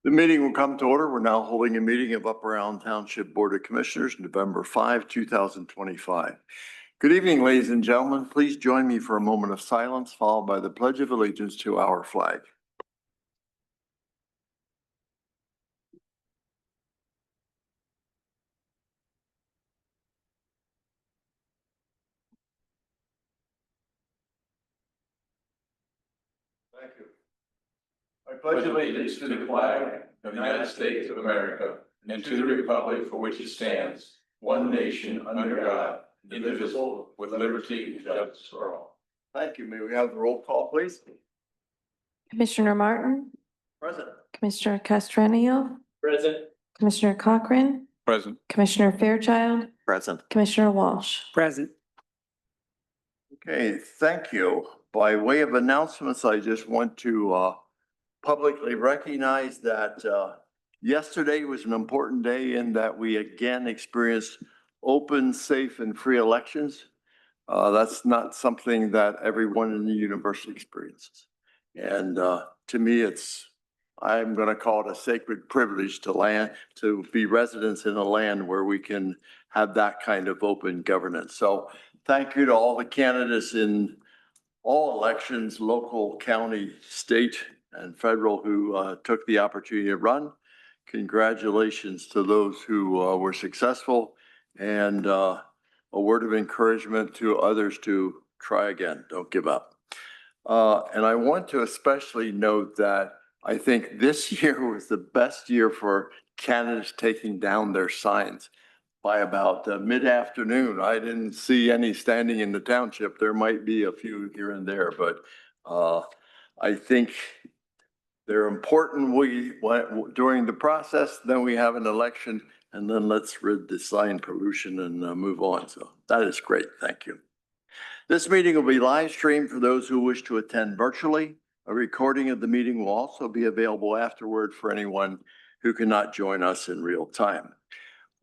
The meeting will come to order. We're now holding a meeting of Upper Allen Township Board of Commissioners, November 5, 2025. Good evening, ladies and gentlemen. Please join me for a moment of silence, followed by the Pledge of Allegiance to our flag. Thank you. I pledge allegiance to the flag of the United States of America and to the republic for which it stands, one nation under God, indivisible, with liberty and justice for all. Thank you. May we have the roll call, please? Commissioner Martin, Present. Commissioner Castranio, Present. Commissioner Cochran, Present. Commissioner Fairchild, Present. Commissioner Walsh. Present. Okay, thank you. By way of announcements, I just want to publicly recognize that yesterday was an important day in that we again experienced open, safe, and free elections. That's not something that everyone in the university experiences. And to me, I'm going to call it a sacred privilege to be residents in a land where we can have that kind of open governance. So thank you to all the candidates in all elections, local, county, state, and federal, who took the opportunity to run. Congratulations to those who were successful, and a word of encouragement to others to try again. Don't give up. And I want to especially note that I think this year was the best year for candidates taking down their signs. By about mid-afternoon, I didn't see any standing in the township. There might be a few here and there, but I think they're important. During the process, then we have an election, and then let's rid the sign pollution and move on. So that is great. Thank you. This meeting will be live streamed for those who wish to attend virtually. A recording of the meeting will also be available afterward for anyone who cannot join us in real time.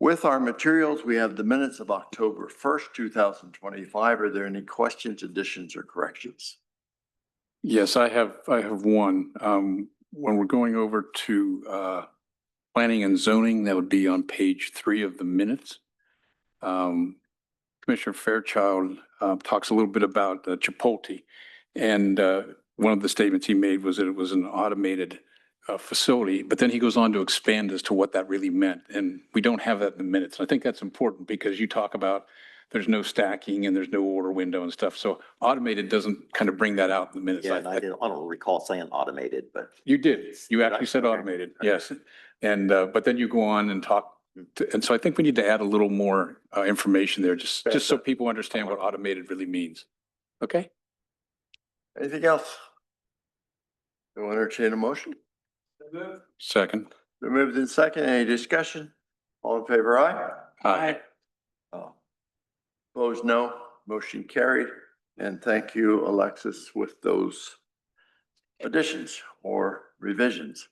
With our materials, we have the minutes of October 1st, 2025. Are there any questions, additions, or corrections? Yes, I have one. When we're going over to planning and zoning, that would be on page 3 of the minutes. Commissioner Fairchild talks a little bit about Chipotle, and one of the statements he made was that it was an automated facility, but then he goes on to expand as to what that really meant. And we don't have that in the minutes. And I think that's important because you talk about there's no stacking and there's no order window and stuff. So automated doesn't kind of bring that out in the minutes. Yeah, and I don't recall saying automated, but. You did. You actually said Okay. automated, yes. And, but then you go on and talk. And so I think we need to add a little more information there, just so people understand what automated really means. Okay? Anything else? You'll entertain a motion? Second. Been moved in second. Any discussion? All in favor, aye? Aye. Opposed, no. Motion carried. And thank you, Alexis, with those additions or revisions.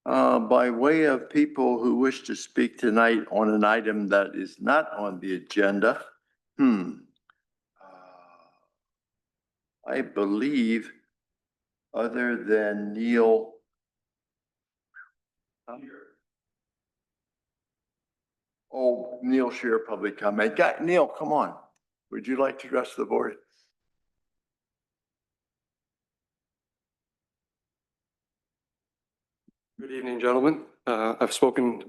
By way of people who wish to speak tonight on an item that is not on the agenda, I believe other than Neil Oh, Neil Shear, public comment. Neil, come on. Would you like to address the board? Good evening, gentlemen. I've spoken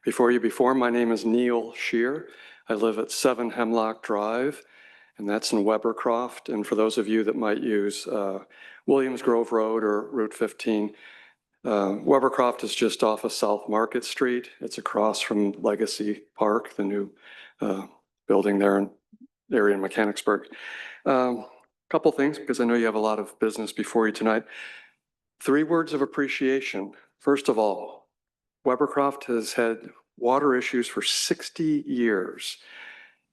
before you before. My name is Neil Shear. I live at 7 Hemlock Drive, and that's in Webercroft. And for those of you that might use Williams Grove Road or Route 15, Webercroft is just off of South Market Street. It's across from Legacy Park, the new building there in area in Mechanicsburg. Couple things, because I know you have a lot of business before you tonight. 3 words of appreciation. First of all, Webercroft has had water issues for 60 years,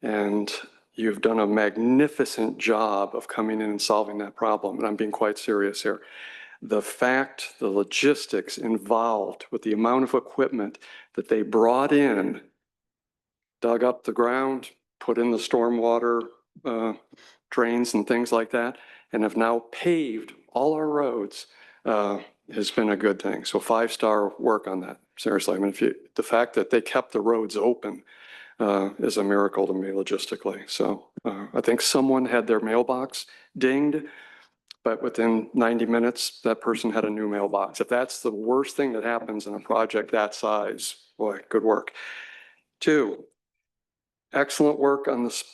and you've done a magnificent job of coming in and solving that problem. And I'm being quite serious here. The fact, the logistics involved with the amount of equipment that they brought in, dug up the ground, put in the stormwater drains and things like that, and have now paved all our roads has been a good thing. So 5-star work on that. Seriously, I mean, the fact that they kept the roads open is a miracle to me logistically. So I think someone had their mailbox dinged, but within 90 minutes, that person had a new mailbox. If that's the worst thing that happens in a project that size, boy, good work. 2, excellent work on this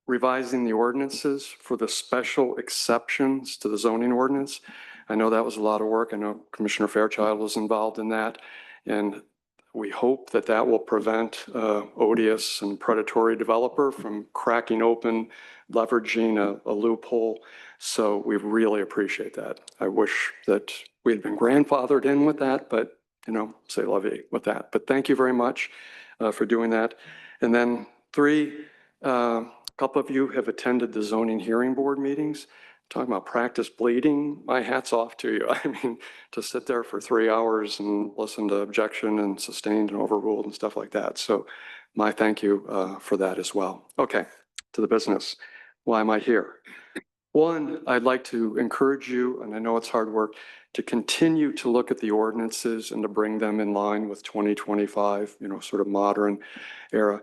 revising the ordinances for the special exceptions to the zoning ordinance. I know that was a lot of work. I know Commissioner Fairchild was involved in that. And we hope that that will prevent odious and predatory developer from cracking open, leveraging a loophole. So we really appreciate that. I wish that we had been grandfathered in with that, but say la vie with that. But thank you very much for doing that. And then 3, a couple of you have attended the zoning hearing board meetings. Talking about practice bleeding, my hat's off to you. I mean, to sit there for 3 hours and listen to objection and sustained and overruled and stuff like that. So my thank you for that as well. Okay, to the business. Why am I here? 1, I'd like to encourage you, and I know it's hard work, to continue to look at the ordinances and to bring them in line with 2025, sort of modern era.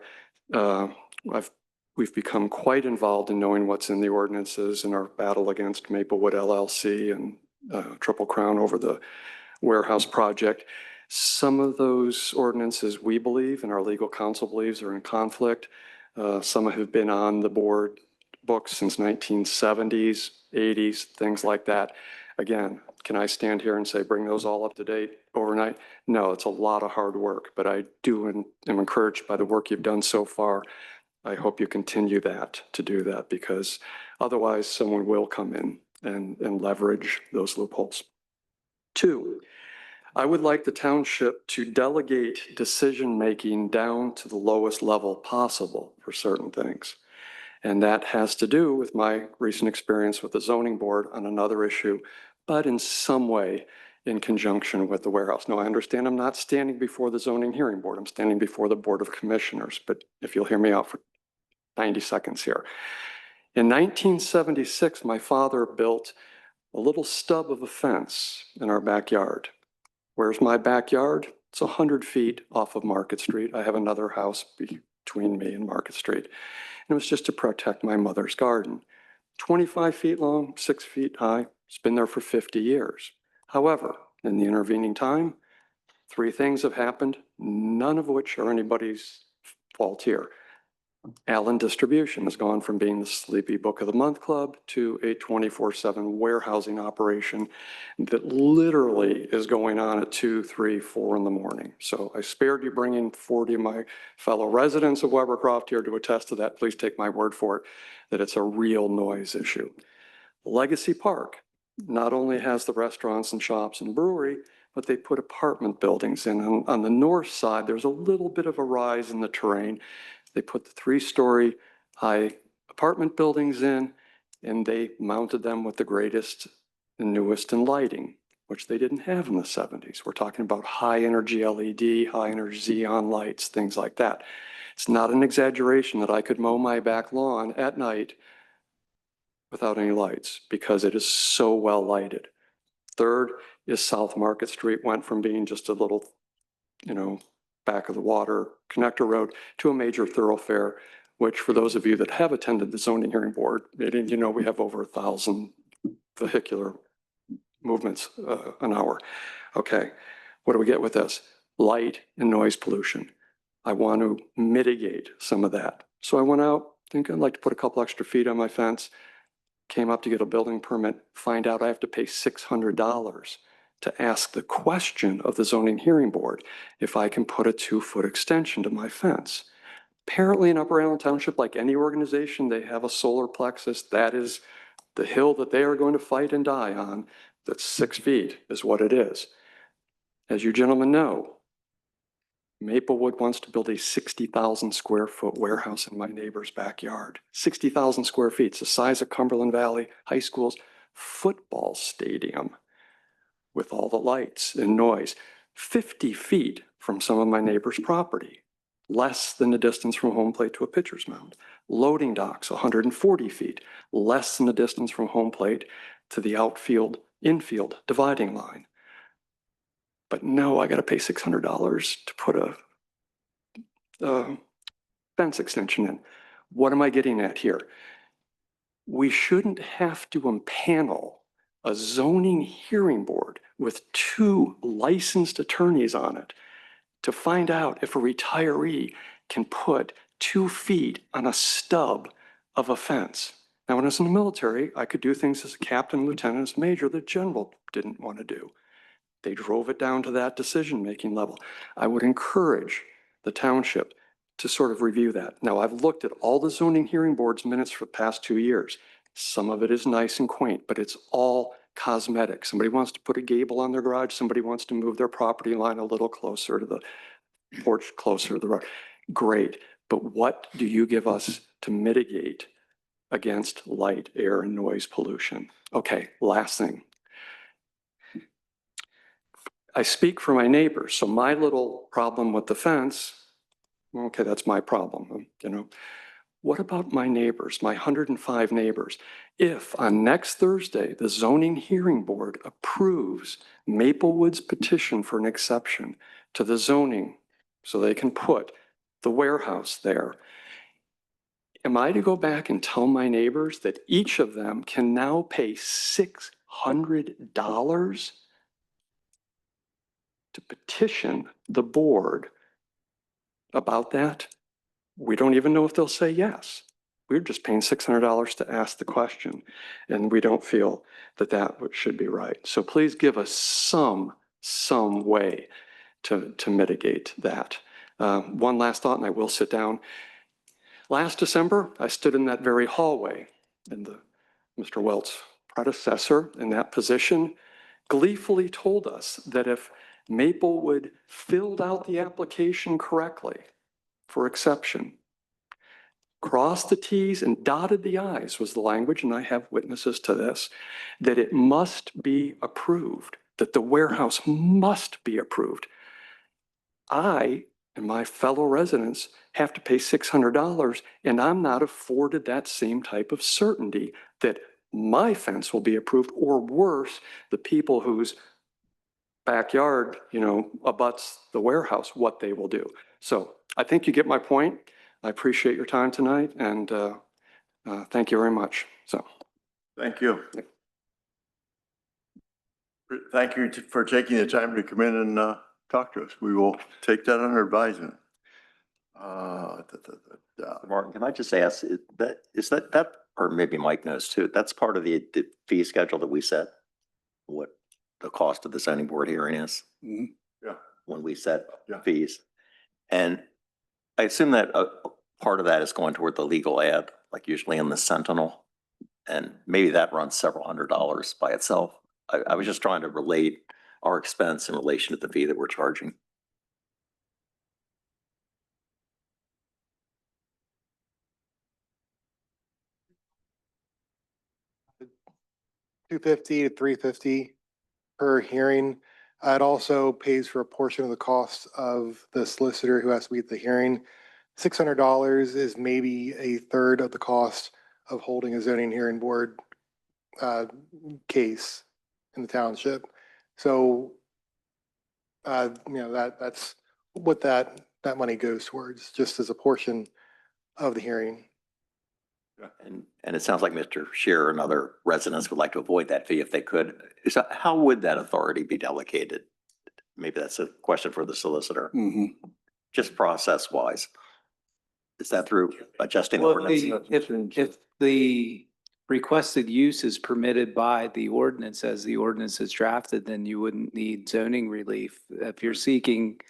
We've become quite involved in knowing what's in the ordinances in our battle against Maplewood LLC and Triple Crown over the warehouse project. Some of those ordinances we believe and our legal counsel believes are in conflict. Some have been on the board books since 1970s, 80s, things like that. Again, can I stand here and say, bring those all up to date overnight? No, it's a lot of hard work, but I am encouraged by the work you've done so far. I hope you continue to do that, because otherwise someone will come in and leverage those loopholes. 2, I would like the township to delegate decision-making down to the lowest level possible for certain things. And that has to do with my recent experience with the zoning board on another issue, but in some way in conjunction with the warehouse. Now, I understand I'm not standing before the zoning hearing board. I'm standing before the Board of Commissioners, but if you'll hear me out for 90 seconds here. In 1976, my father built a little stub of a fence in our backyard. Where's my backyard? It's 100 feet off of Market Street. I have another house between me and Market Street. And it was just to protect my mother's garden. 25 feet long, 6 feet high. It's been there for 50 years. However, in the intervening time, 3 things have happened, none of which are anybody's fault here. Allen Distribution has gone from being the Sleepy Book of the Month Club to a 24/7 warehousing operation that literally is going on at 2, 3, 4 in the morning. So I spared you bringing 40 of my fellow residents of Webercroft here to attest to that. Please take my word for it, that it's a real noise issue. Legacy Park not only has the restaurants and shops and brewery, but they put apartment buildings in. On the north side, there's a little bit of a rise in the terrain. They put the 3-story high apartment buildings in, and they mounted them with the greatest and newest in lighting, which they didn't have in the 70s. We're talking about high energy LED, high energy xenon lights, things like that. It's not an exaggeration that I could mow my back lawn at night without any lights, because it is so well lighted. 3rd is South Market Street went from being just a little, back of the water connector road to a major thoroughfare, which for those of you that have attended the zoning hearing board meeting, you know we have over 1,000 vehicular movements an hour. Okay, what do we get with this? Light and noise pollution. I want to mitigate some of that. So I went out, thinking I'd like to put a couple extra feet on my fence, came up to get a building permit, find out I have to pay $600 to ask the question of the zoning hearing board if I can put a 2-foot extension to my fence. Apparently in Upper Allen Township, like any organization, they have a solar plexus. That is the hill that they are going to fight and die on. That's 6 feet is what it is. As you gentlemen know, Maplewood wants to build a 60,000 square foot warehouse in my neighbor's backyard. 60,000 square feet. It's the size of Cumberland Valley High School's football stadium with all the lights and noise. 50 feet from some of my neighbor's property. Less than the distance from home plate to a pitcher's mound. Loading docks, 140 feet. Less than the distance from home plate to the infield dividing line. But no, I got to pay $600 to put a fence extension in. What am I getting at here? We shouldn't have to impanel a zoning hearing board with 2 licensed attorneys on it to find out if a retiree can put 2 feet on a stub of a fence. Now, when I was in the military, I could do things as a captain, lieutenant, as a major that general didn't want to do. They drove it down to that decision-making level. I would encourage the township to sort of review that. Now, I've looked at all the zoning hearing board's minutes for the past 2 years. Some of it is nice and quaint, but it's all cosmetic. Somebody wants to put a gable on their garage. Somebody wants to move their property line a little closer to the porch, closer to the road. Great, but what do you give us to mitigate against light, air, and noise pollution? Okay, last thing. I speak for my neighbors, so my little problem with the fence, okay, that's my problem, you know. What about my neighbors, my 105 neighbors? If on next Thursday, the zoning hearing board approves Maplewood's petition for an exception to the zoning so they can put the warehouse there, am I to go back and tell my neighbors that each of them can now pay $600 to petition the board about that? We don't even know if they'll say yes. We're just paying $600 to ask the question, and we don't feel that that should be right. So please give us some way to mitigate that. One last thought, and I will sit down. Last December, I stood in that very hallway, and Mr. Welt's predecessor in that position gleefully told us that if Maplewood filled out the application correctly for exception, crossed the T's and dotted the I's was the language, and I have witnesses to this, that it must be approved, that the warehouse must be approved. I and my fellow residents have to pay $600, and I'm not afforded that same type of certainty that my fence will be approved, or worse, the people whose backyard, you know, abuts the warehouse, what they will do. So I think you get my point. I appreciate your time tonight, and thank you very much. So, Thank you. Thank you for taking the time to come in and talk to us. We will take that under advisement. Martin, can I just ask, is that, or maybe Mike knows too, that's part of the fee schedule that we set? What the cost of the zoning board hearing is? Mhm. Yeah. When we set Yeah. fees. And I assume that a part of that is going toward the legal ad, like usually in the Sentinel. And maybe that runs several $100s by itself. I was just trying to relate our expense in relation to the fee that we're charging. $250 to $350 per hearing. It also pays for a portion of the cost of the solicitor who has to be at the hearing. $600 is maybe a third of the cost of holding a zoning hearing board case in the township. So, that's what that money goes towards, just as a portion of the hearing. And it sounds like Mr. Shearer and other residents would like to avoid that fee if they could. So how would that authority be delegated? Maybe that's a question for the solicitor, Mhm. just process wise. Is that through adjusting the Well, ordinance? if the requested use is permitted by the ordinance as the ordinance is drafted, then you wouldn't need zoning relief. If you're seeking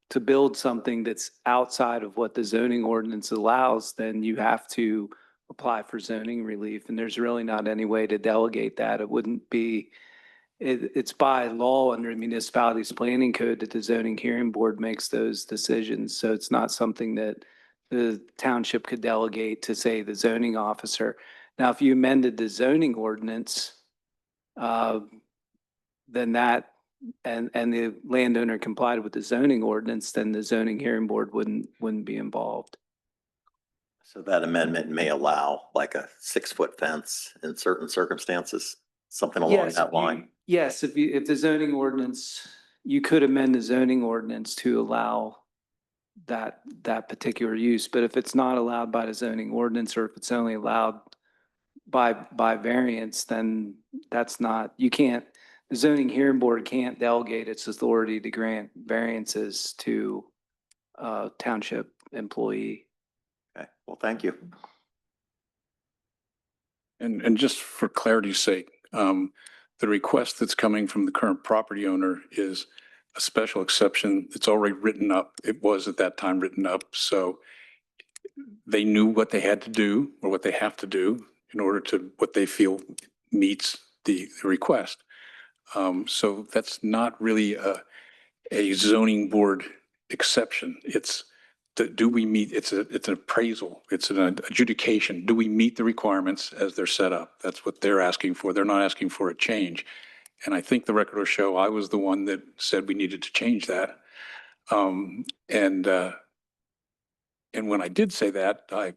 to build something that's outside of what the zoning ordinance allows, then you have to apply for zoning relief. And there's really not any way to delegate that. It wouldn't be, it's by law under the municipalities planning code that the zoning hearing board makes those decisions. So it's not something that the township could delegate to, say, the zoning officer. Now, if you amended the zoning ordinance, then that, and the landowner complied with the zoning ordinance, then the zoning hearing board wouldn't be involved. So that amendment may allow like a 6-foot fence in certain circumstances, something along Yes, that line. Yes, if the zoning ordinance, you could amend the zoning ordinance to allow that particular use. But if it's not allowed by the zoning ordinance, or if it's only allowed by variance, then that's not, you can't, the zoning hearing board can't delegate its authority to grant variances to a township employee. Okay, well, thank you. And just for clarity's sake, the request that's coming from the current property owner is a special exception. It's already written up. It was at that time written up. So they knew what they had to do or what they have to do in order to what they feel meets the request. So that's not really a zoning board exception. It's do we meet, it's an appraisal, it's an adjudication. Do we meet the requirements as they're set up? That's what they're asking for. They're not asking for a change. And I think the record will show I was the one that said we needed to change that. And when I did say that, I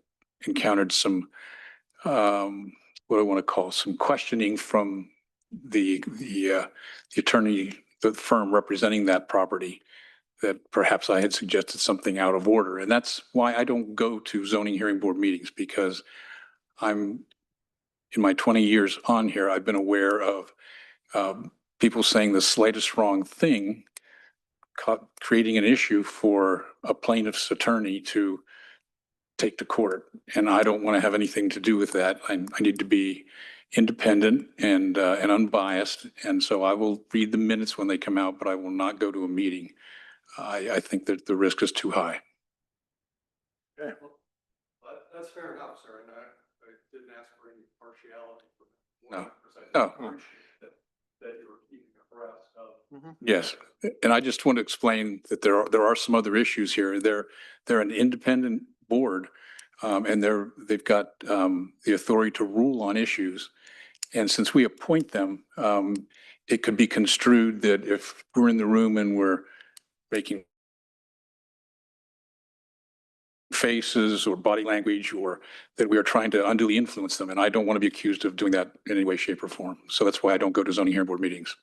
encountered some, what I want to call some questioning from the attorney, the firm representing that property, that perhaps I had suggested something out of order. And that's why I don't go to zoning hearing board meetings, because in my 20 years on here, I've been aware of people saying the slightest wrong thing, creating an issue for a plaintiff's attorney to take to court. And I don't want to have anything to do with that. I need to be independent and unbiased. And so I will read the minutes when they come out, but I will not go to a meeting. I think that the risk is too high. Okay. That's fair enough, sir, and I didn't ask for any partiality. No. No. That you were keeping abreast of. Yes, and I just want to explain that there are some other issues here. They're an independent board, and they've got the authority to rule on issues. And since we appoint them, it could be construed that if we're in the room and we're making faces or body language, or that we are trying to unduly influence them. And I don't want to be accused of doing that in any way, shape, or form. So that's why I don't go to zoning hearing board meetings.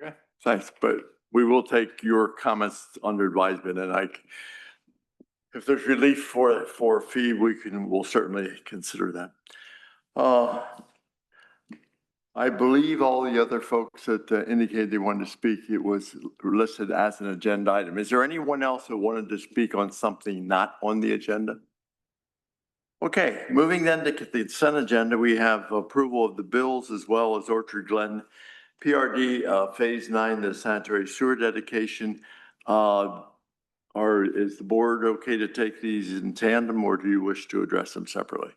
Okay, thanks, but we will take your comments under advisement, and if there's relief for a fee, we'll certainly consider that. I believe all the other folks that indicated they wanted to speak, it was listed as an agenda item. Is there anyone else who wanted to speak on something not on the agenda? Okay, moving then to the consent agenda, we have approval of the bills as well as Orchard Glen PRD Phase 9, the sanitary sewer dedication. Is the board okay to take these in tandem, or do you wish to address them separately?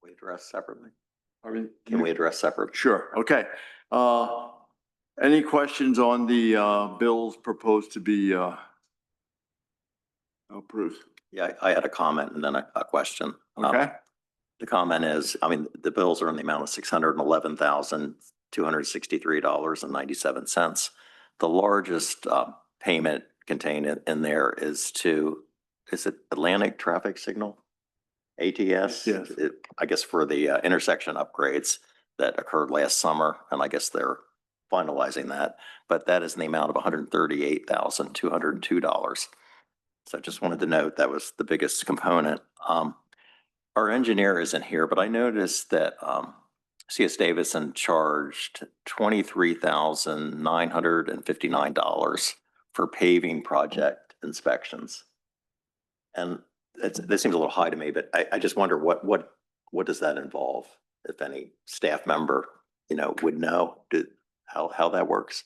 We address separately. I mean, Can we address separately? Sure, okay. Any questions on the bills proposed to be approved? Yeah, I had a comment and then a question. Okay, The comment is, I mean, the bills are in the amount of $611,263.97. The largest payment contained in there is it Atlantic Traffic Signal? ATS? Yes. I guess for the intersection upgrades that occurred last summer, and I guess they're finalizing that, but that is in the amount of $138,202. So I just wanted to note that was the biggest component. Our engineer isn't here, but I noticed that CS Davidson charged $23,959 for paving project inspections. And that seems a little high to me, but I just wonder what does that involve? If any staff member, would know how that works.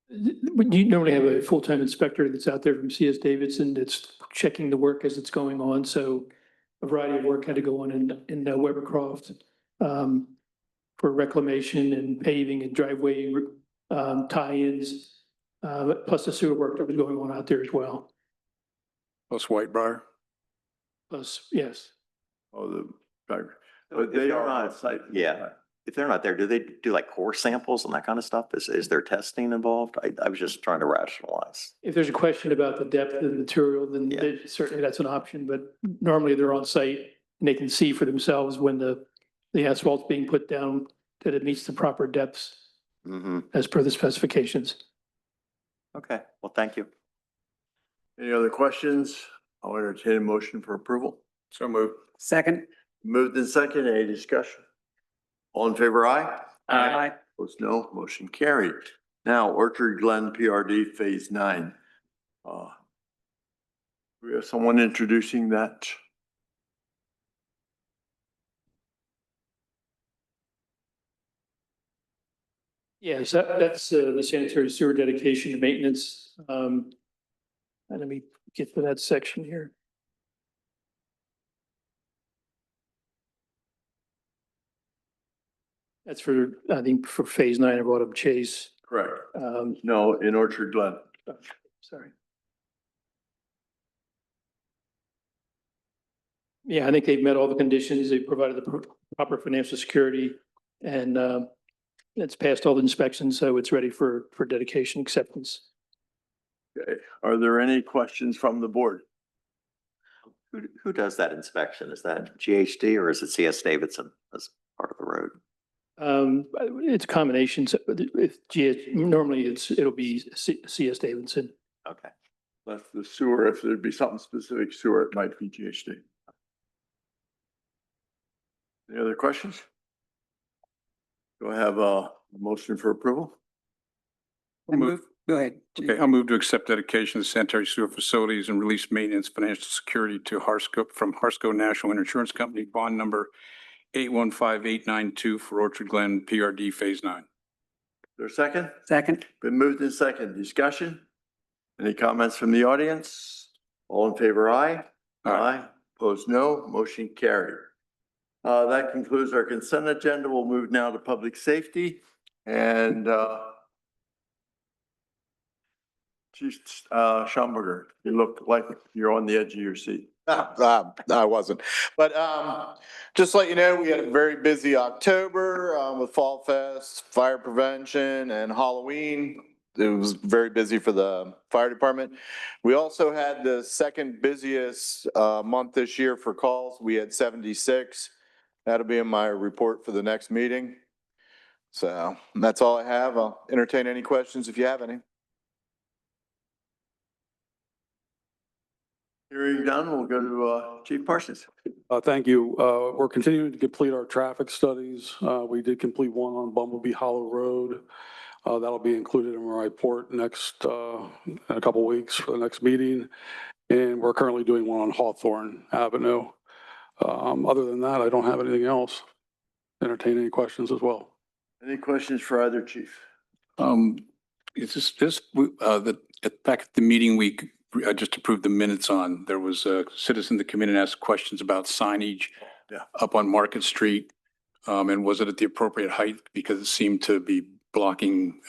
You normally have a full-time inspector that's out there from CS Davidson that's checking the work as it's going on. So a variety of work had to go on in Webercroft for reclamation and paving and driveway tie-ins, plus the sewer work that was going on out there as well. Plus Whitebriar. Plus, yes. Oh, but they are on site. Yeah. If they're not there, do they do like core samples and that kind of stuff? Is there testing involved? I was just trying to rationalize. If there's a question about the depth of the material, then Yeah. certainly that's an option, but normally they're on site and they can see for themselves when the asphalt's being put down, that it meets the proper depths Mm-hmm. as per the specifications. Okay, well, thank you. Any other questions? I'll entertain a motion for approval. So moved. Second. Moved in second, any discussion? All in favor, aye? Aye. Opposed, no. Motion carried. Now Orchard Glen PRD Phase 9. We have someone introducing that. Yes, that's the sanitary sewer dedication and maintenance. And let me get to that section here. That's for, I think, for Phase 9 of Autumn Chase. Correct. No, in Orchard Glen. Sorry. Yeah, I think they've met all the conditions. They provided the proper financial security and it's passed all the inspections, so it's ready for dedication acceptance. Okay. Are there any questions from the board? Who does that inspection? Is that GHD or is it CS Davidson as part of the road? It's a combination. So if normally it'll be CS Davidson. Okay. That's the sewer. If there'd be something specific sewer, it might be GHD. Any other questions? Do I have a motion for approval? Go ahead. Chief. Okay, I'll move to accept dedication of sanitary sewer facilities and release maintenance financial security to Harsco National Insurance Company, bond number 815892 for Orchard Glen PRD Phase 9. Is there a second? Second. Been moved in second. Discussion? Any comments from the audience? All in favor, aye? Aye. Opposed, no. Motion carried. That concludes our consent agenda. We'll move now to public safety and Chief Schamberger, you look like you're on the edge of your seat. I wasn't, but just to let you know, we had a very busy October with Fall Fest, fire prevention, and Halloween. It was very busy for the fire department. We also had the second busiest month this year for calls. We had 76. That'll be in my report for the next meeting. So that's all I have. I'll entertain any questions if you have any. Hearing done, we'll go to Chief Parsons. Thank you. We're continuing to complete our traffic studies. We did complete one on Bumblebee Hollow Road. That'll be included in my report next, in a couple of weeks for the next meeting. And we're currently doing one on Hawthorne Avenue. Other than that, I don't have anything else. Entertain any questions as well. Any questions for either chief? It's back at the meeting we just approved the minutes on, there was a citizen that came in and asked questions about signage up on Market Street. And was it at the appropriate height because it seemed to be blocking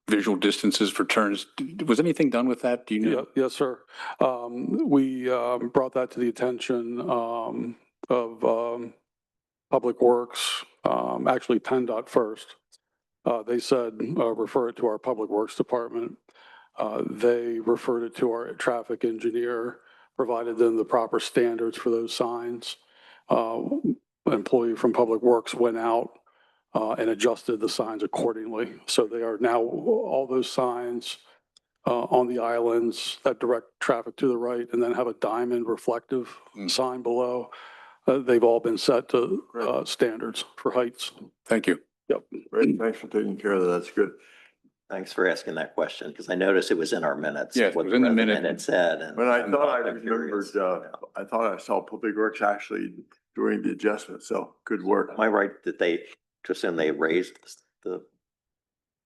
visual distances for turns? Was anything done with that? Do you know? Yes, sir. We brought that to the attention of Public Works, actually PennDOT first. They said, refer it to our Public Works Department. They referred it to our traffic engineer, provided them the proper standards for those signs. An employee from Public Works went out and adjusted the signs accordingly. So they are now, all those signs on the islands that direct traffic to the right and then have a diamond reflective sign below. They've all been set to standards for heights. Thank you. Yep. Great, thanks for taking care of that. That's good. Thanks for asking that question, because I noticed it was in our minutes. Yes, it what was in the resident minute. Had said. And But I thought I I'm curious. remembered, I thought I saw Public Works actually doing the adjustment, so good work. Am I right that they, to assume they raised the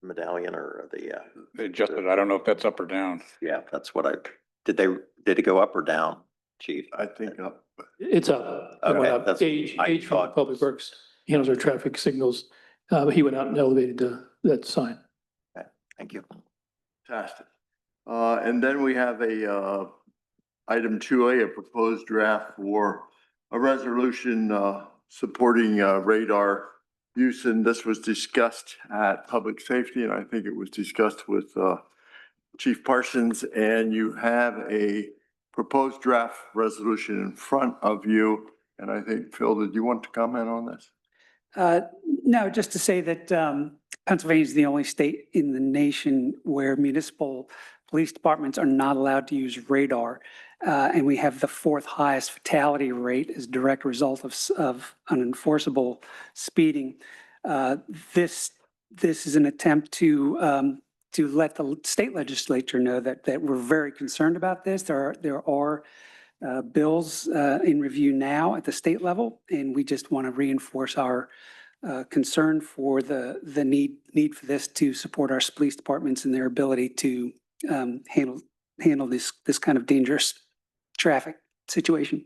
medallion or the, They adjusted. I don't know if that's up or down. yeah, that's what did it go up or down, chief? I think up. It's up. It went Okay, up. that's- Gage I from thought- Public Works handles our traffic signals. He went out and elevated that sign. Thank you. Fantastic. And then we have item 2A, a proposed draft for a resolution, supporting, radar use. And this was discussed at Public Safety, and I think it was discussed with, Chief Parsons. And you have a proposed draft resolution in front of you. And I think, Phil, did you want to comment on this? No, just to say that Pennsylvania is the only state in the nation where municipal police departments are not allowed to use radar. And we have the fourth highest fatality rate as a direct result of unenforceable speeding. This is an attempt to let the state legislature know that we're very concerned about this. There are bills in review now at the state level, and we just want to reinforce our concern for the need for this to support our police departments and their ability to handle this kind of dangerous traffic situation.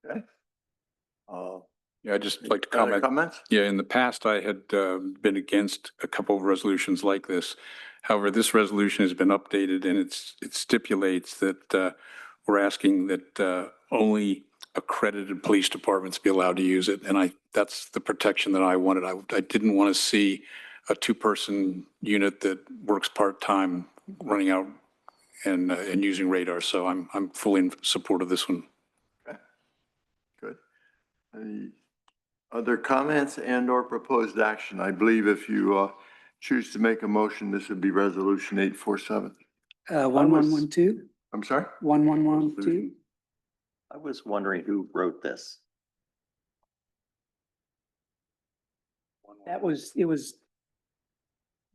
Okay. Yeah, I'd just like to Other comment. comments? Yeah, in the past, I had been against a couple of resolutions like this. However, this resolution has been updated and it stipulates that we're asking that only accredited police departments be allowed to use it. And that's the protection that I wanted. I didn't want to see a two-person unit that works part-time running out and using radar. So I'm fully in support of this one. Okay. Good. Any other comments and or proposed action? I believe if you choose to make a motion, this would be resolution 847. 1112, I'm sorry? 1112. I was wondering who wrote this.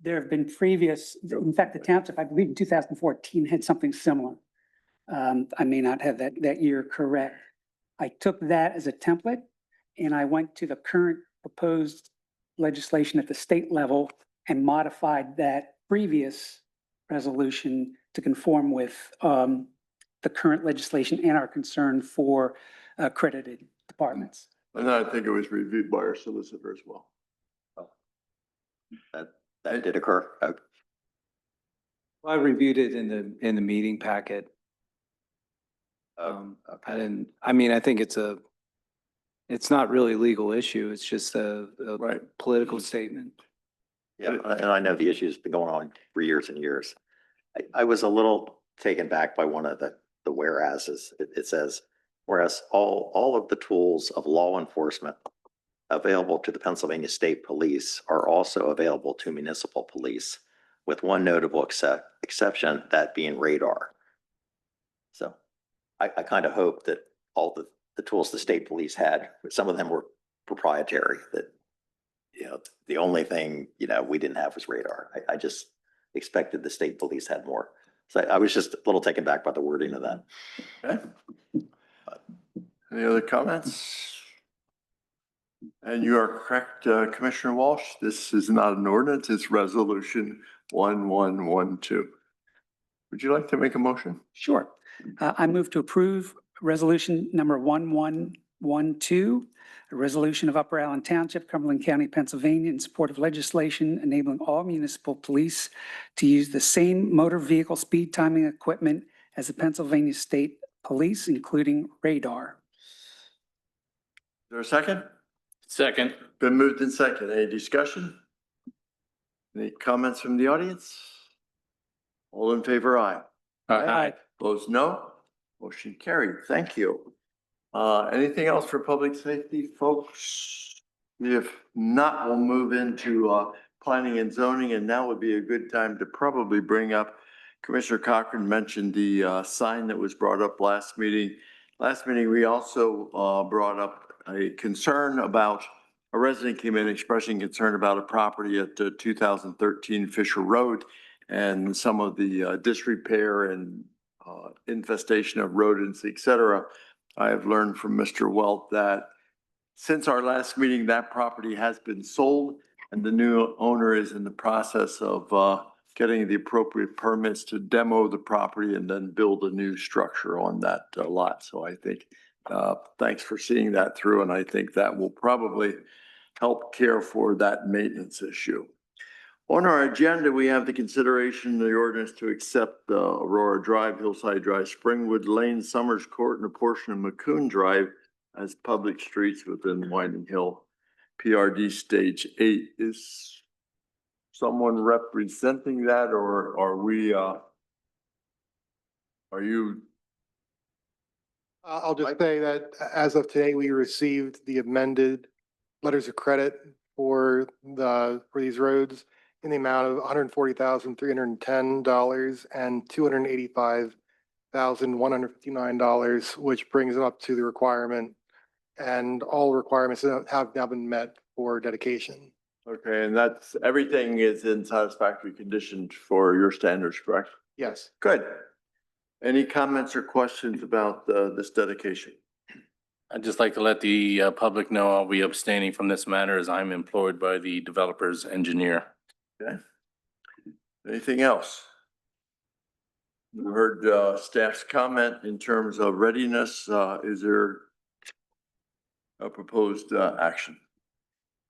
There have been previous, in fact, the township, I believe in 2014 had something similar. I may not have that year correct. I took that as a template and I went to the current proposed legislation at the state level and modified that previous resolution to conform with the current legislation and our concern for accredited departments. And I think it was reviewed by our solicitor as well. That did occur. I reviewed it in the meeting packet. I think it's not really a legal issue. It's just a Right. political statement. Yeah, and I know the issue's been going on for years and years. I was a little taken back by one of the whereases. It says, whereas all of the tools of law enforcement available to the Pennsylvania State Police are also available to municipal police, with one notable exception, that being radar. So I kind of hope that all the tools the state police had, some of them were proprietary, that, the only thing, we didn't have was radar. I just expected the state police had more. So I was just a little taken back by the wording of that. Okay. Any other comments? And you are correct, Commissioner Walsh. This is not an ordinance, it's resolution 1112. Would you like to make a motion? Sure. I move to approve resolution number 1112, a resolution of Upper Allen Township, Cumberland County, Pennsylvania, in support of legislation enabling all municipal police to use the same motor vehicle speed timing equipment as the Pennsylvania State Police, including radar. Is there a second? Second. Been moved in second. Any discussion? Any comments from the audience? All in favor, aye. Aye. Opposed, no. Motion carried. Thank you. Anything else for public safety, folks? If not, we'll move into planning and zoning, and now would be a good time to probably bring up, Commissioner Cochran mentioned the sign that was brought up last meeting. Last meeting, we also brought up a concern about, a resident came in expressing concern about a property at 2013 Fisher Road and some of the disrepair and infestation of rodents, et cetera. I have learned from Mr. Welt that since our last meeting, that property has been sold and the new owner is in the process of getting the appropriate permits to demo the property and then build a new structure on that lot. So I think, thanks for seeing that through, and I think that will probably help care for that maintenance issue. On our agenda, we have the consideration of the ordinance to accept Aurora Drive, Hillside Drive, Springwood Lane, Summers Court, and a portion of Maccoon Drive as public streets within Whiting Hill PRD Stage 8. Is someone representing that, or are we, are you? I'll just say that as of today, we received the amended letters of credit for these roads in the amount of $140,310 and $285,159, which brings it up to the requirement. And all requirements have now been met for dedication. Okay, and that's, everything is in satisfactory condition for your standards, correct? Yes. Good. Any comments or questions about this dedication? I'd just like to let the public know I'll be abstaining from this matter as I'm employed by the developer's engineer. Okay. Anything else? You heard staff's comment in terms of readiness. Is there a proposed action?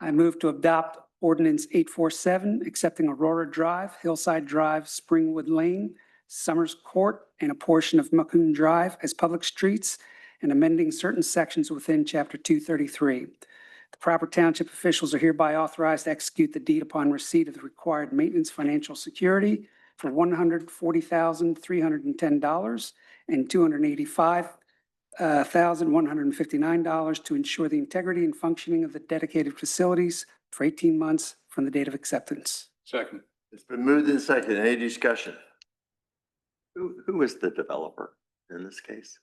I move to adopt ordinance 847, accepting Aurora Drive, Hillside Drive, Springwood Lane, Summers Court, and a portion of Maccoon Drive as public streets and amending certain sections within Chapter 233. The proper township officials are hereby authorized to execute the deed upon receipt of the required maintenance financial security for $140,310 and $285,159 to ensure the integrity and functioning of the dedicated facilities for 18 months from the date of acceptance. Second. It's been moved in second. Any discussion? Who is the developer in this case?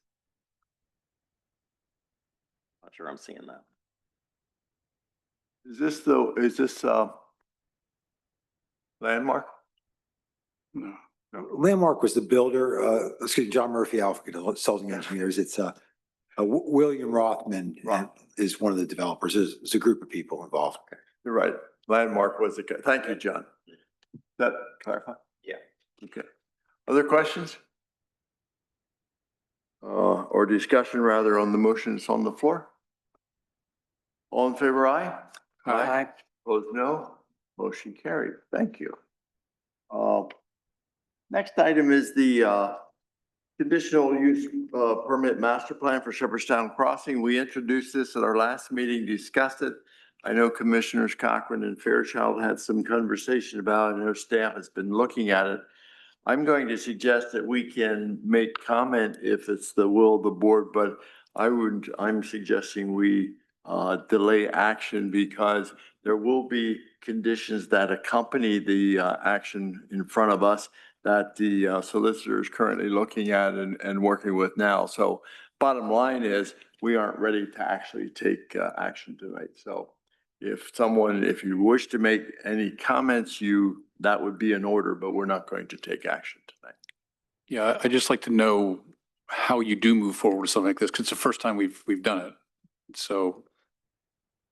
Not sure I'm seeing that. Is this Landmark? No. Landmark was the builder, excuse me, John Murphy, Alpha Consulting Engineers. It's William Rothman is one of the developers. There's a group of people involved. Okay. You're right. Landmark was the, thank you, John. That clarify? Yeah. Okay. Other questions? Or discussion rather on the motions on the floor? All in favor, aye? Aye. Opposed, no. Motion carried. Thank you. Next item is the conditional use permit master plan for Shepherdstown Crossing. We introduced this at our last meeting, discussed it. I know Commissioners Cochran and Fairchild had some conversation about it. I know staff has been looking at it. I'm going to suggest that we can make comment if it's the will of the board, but I'm suggesting we delay action because there will be conditions that accompany the action in front of us that the solicitor is currently looking at and working with now. So bottom line is we aren't ready to actually take action tonight. So if you wish to make any comments, that would be in order, but we're not going to take action tonight. Yeah, I'd just like to know how you do move forward with something like this, because it's the first time we've done it. So.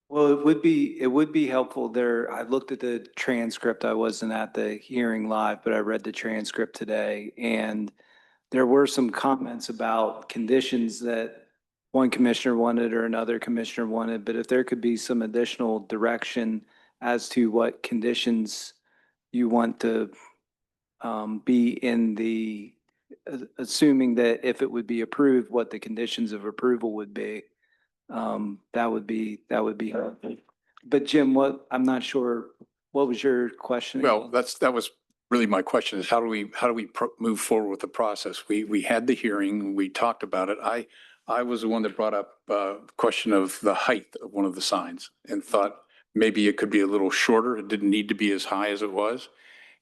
Well, it would be helpful there. I looked at the transcript. I wasn't at the hearing live, but I read the transcript today. And there were some comments about conditions that one commissioner wanted or another commissioner wanted. But if there could be some additional direction as to what conditions you want to be in the, assuming that if it would be approved, what the conditions of approval would be. That would be helpful. But Jim, I'm not sure, what was your question? Well, that was really my question is how do we move forward with the process? We had the hearing, we talked about it. I was the one that brought up question of the height of one of the signs and thought maybe it could be a little shorter. It didn't need to be as high as it was.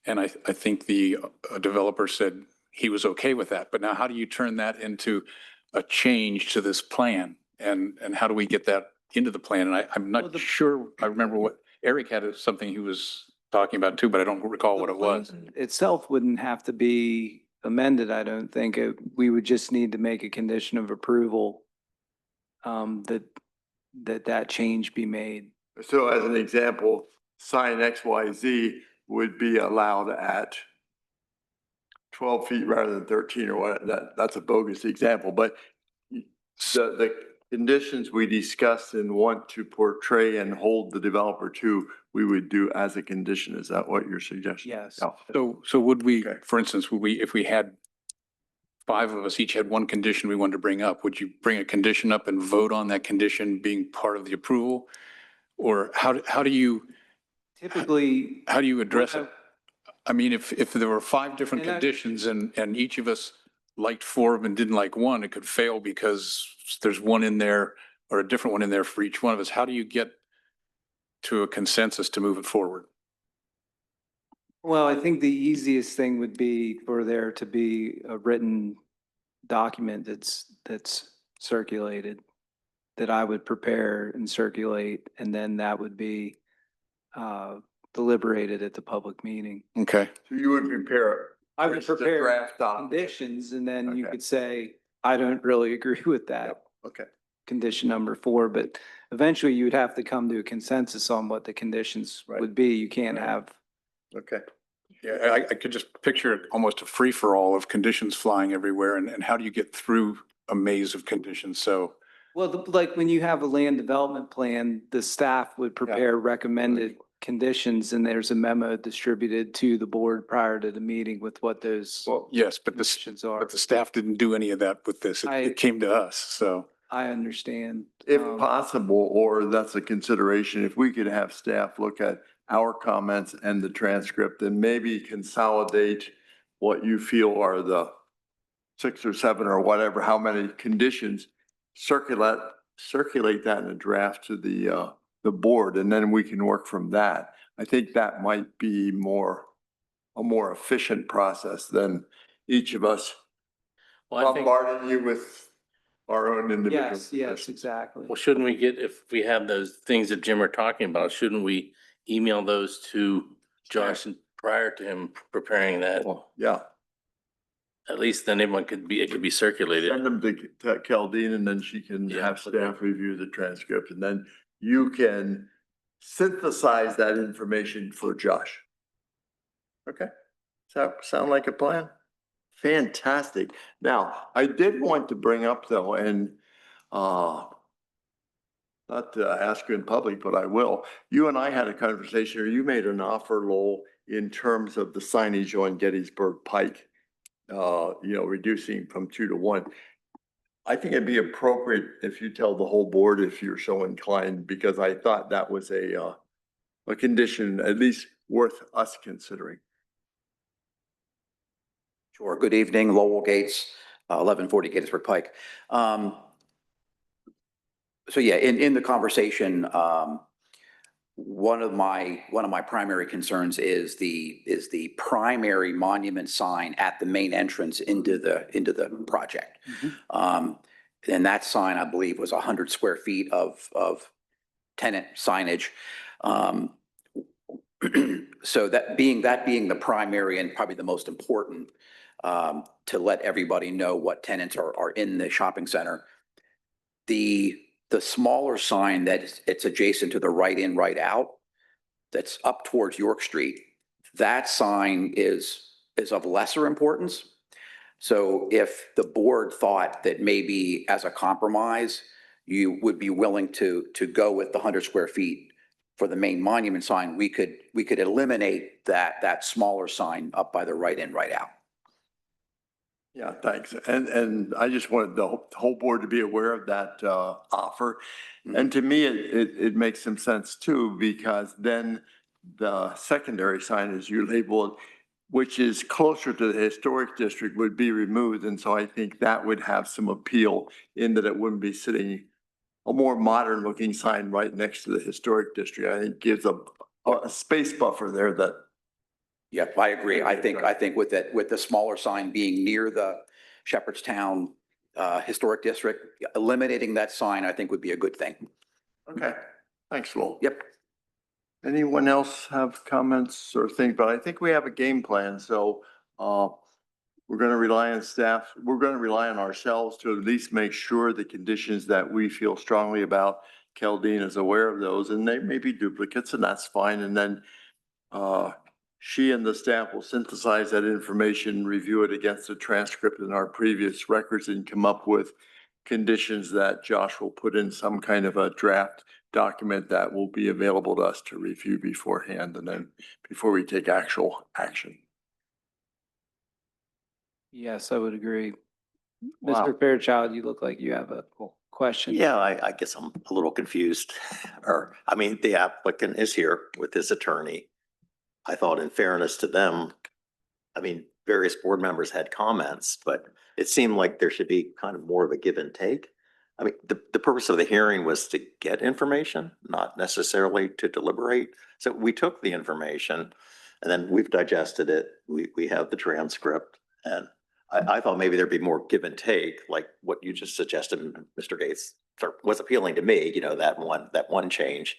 And I think the developer said he was okay with that. But now how do you turn that into a change to this plan? And how do we get that into the plan? And I'm Well, not the- sure, I remember what Eric had something he was talking about too, but I don't recall what it was. Itself wouldn't have to be amended, I don't think. We would just need to make a condition of approval that change be made. So as an example, sign XYZ would be allowed at 12 feet rather than 13 or what, that's a bogus example, but the conditions we discussed and want to portray and hold the developer to, we would do as a condition. Is that what you're suggesting? Yes. Yeah. So would we, Okay. for instance, would we, if we had five of us each had one condition we wanted to bring up, would you bring a condition up and vote on that condition being part of the approval? Or how do you Typically, address it? I mean, if there were five different And I- conditions and each of us liked four of them and didn't like one, it could fail because there's one in there or a different one in there for each one of us. How do you get to a consensus to move it forward? well, I think the easiest thing would be for there to be a written document that's circulated, that I would prepare and circulate, and then that would be deliberated at the public meeting. Okay. So you would prepare. I would just a prepare draft doc. conditions, and then you Okay. could say, I don't really agree with that, Okay. condition number 4, but eventually you would have to come to a consensus on what the conditions Right. would be. You can't Right. have, Okay. Yeah, I could just picture almost a free-for-all of conditions flying everywhere and how do you get through a maze of conditions? So, well, like when you have a land development plan, the staff would prepare recommended conditions, and there's a memo distributed to the board prior to the meeting with what those Well, yes, but conditions are. the staff didn't do any of that with this. I- It came to us, so. I understand. if Um, possible, or that's a consideration, if we could have staff look at our comments and the transcript and maybe consolidate what you feel are the 6 or 7 or whatever, how many conditions, circulate that in a draft to the board, and then we can work from that. I think that might be a more efficient process than each of us Well, I think, bombarding you with our own individual. Yes, yes, exactly. well, shouldn't we get, if we have those things that Jim are talking about, shouldn't we email those to Josh and prior to him preparing that? Well, yeah, At least then everyone it could be circulated. send them to Keldine and then she can Yeah. have staff review the transcript and then you can synthesize that information for Josh. Okay, does that sound like a plan? Fantastic. Now, I did want to bring up though, and not to ask you in public, but I will. You and I had a conversation, or you made an offer, Lowell, in terms of the signage on Gettysburg Pike. Reducing from 2 to 1. I think it'd be appropriate if you tell the whole board if you're so inclined, because I thought that was a condition at least worth us considering. Sure. Good evening, Lowell Gates, 1140 Gettysburg Pike. So yeah, in the conversation, one of my primary concerns is the primary monument sign at the main entrance into the project. And that sign, I believe, was 100 square feet of tenant signage. So that being the primary and probably the most important, to let everybody know what tenants are in the shopping center. The smaller sign that it's adjacent to the right in, right out, that's up towards York Street, that sign is of lesser importance. So if the board thought that maybe as a compromise, you would be willing to go with the 100 square feet for the main monument sign, we could eliminate that smaller sign up by the right in, right out. Yeah, thanks. And I just wanted the whole board to be aware of that offer. And to me, it makes some sense too, because then the secondary sign, as you labeled, which is closer to the historic district, would be removed. And so I think that would have some appeal in that it wouldn't be sitting a more modern looking sign right next to the historic district. I think gives a space buffer there that. Yep, I agree. I think with that, with the smaller sign being near the Shepherdstown Historic District, eliminating that sign, I think would be a good thing. Okay, thanks, Lowell. Yep. Anyone else have comments or things? But I think we have a game plan, so we're gonna rely on staff. We're gonna rely on ourselves to at least make sure the conditions that we feel strongly about, Keldine is aware of those, and they may be duplicates, and that's fine. And then she and the staff will synthesize that information, review it against the transcript in our previous records, and come up with conditions that Josh will put in some kind of a draft document that will be available to us to review beforehand and then before we take actual action. Yes, I would agree. Wow. Mr. Fairchild, you look like you have a question. Yeah, I guess I'm a little confused. Or, I mean, the applicant is here with his attorney. I thought in fairness to them, I mean, various board members had comments, but it seemed like there should be kind of more of a give and take. I mean, the purpose of the hearing was to get information, not necessarily to deliberate. So we took the information and then we've digested it. We have the transcript, and I thought maybe there'd be more give and take, like what you just suggested, Mr. Gates, was appealing to me, you know, that one change.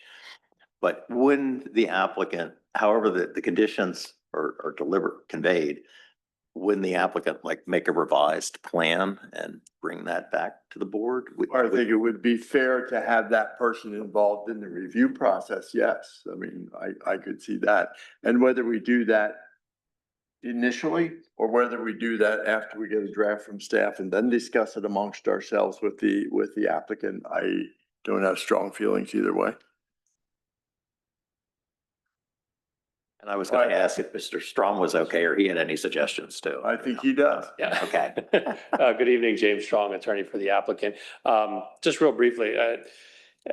But when the applicant, however the conditions are conveyed, when the applicant like make a revised plan and bring that back to the board? I think it would be fair to have that person involved in the review process. Yes. I mean, I could see that. And whether we do that initially or whether we do that after we get a draft from staff and then discuss it amongst ourselves with the applicant, I don't have strong feelings either way. And I was going to ask if Mr. Strom was okay or he had any suggestions too. I think he does. Yeah. Okay. Good evening, James Strong, attorney for the applicant. Just real briefly,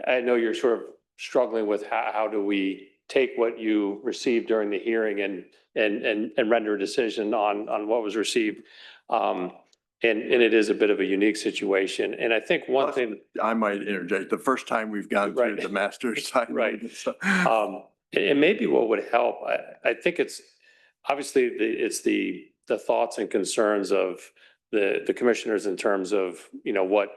I know you're sort of struggling with how do we take what you received during the hearing and render a decision on what was received. And it is a bit of a unique situation. And I think one thing. I might interject. The first time we've gone through Right. the master side. Right. And maybe what would help, I think it's obviously it's the thoughts and concerns of the commissioners in terms of, you know, what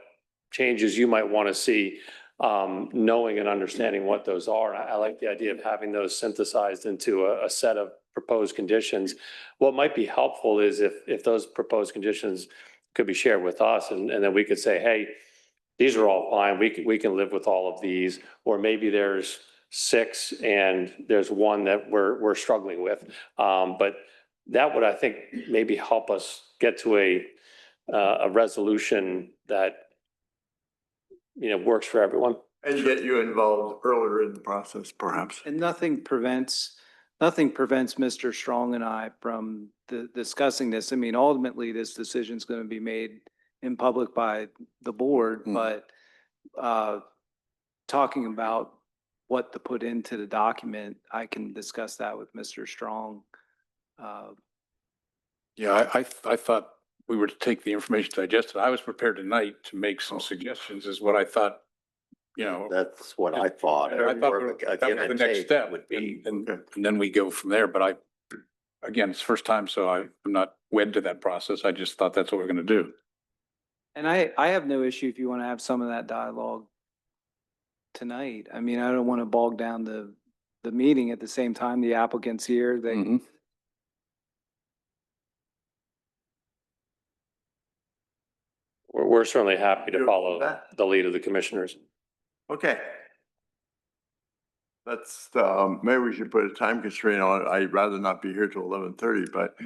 changes you might want to see, knowing and understanding what those are. I like the idea of having those synthesized into a set of proposed conditions. What might be helpful is if those proposed conditions could be shared with us and then we could say, hey, these are all fine. We can live with all of these, or maybe there's 6 and there's one that we're struggling with. But that would, I think, maybe help us get to a resolution that, you know, works for everyone. And get you involved earlier in the process, perhaps. And nothing prevents Mr. Strong and I from discussing this. I mean, ultimately, this decision is going to be made in public by the board, but talking about what to put into the document, I can discuss that with Mr. Strong. Yeah, I thought we were to take the information digested. I was prepared tonight to make some suggestions is what I thought, you know. That's what I thought. I thought Or a that give was the and next take step would be. and then we go from there. But again, it's the first time, so I'm not wed to that process. I just thought that's what we're going to do. And I have no issue if you want to have some of that dialogue tonight. I mean, I don't want to bog down the meeting. At the same time, the applicant's here. We're certainly happy to follow the lead of the commissioners. Okay. That's, maybe we should put a time constraint on it. I'd rather not be here till 11:30, but,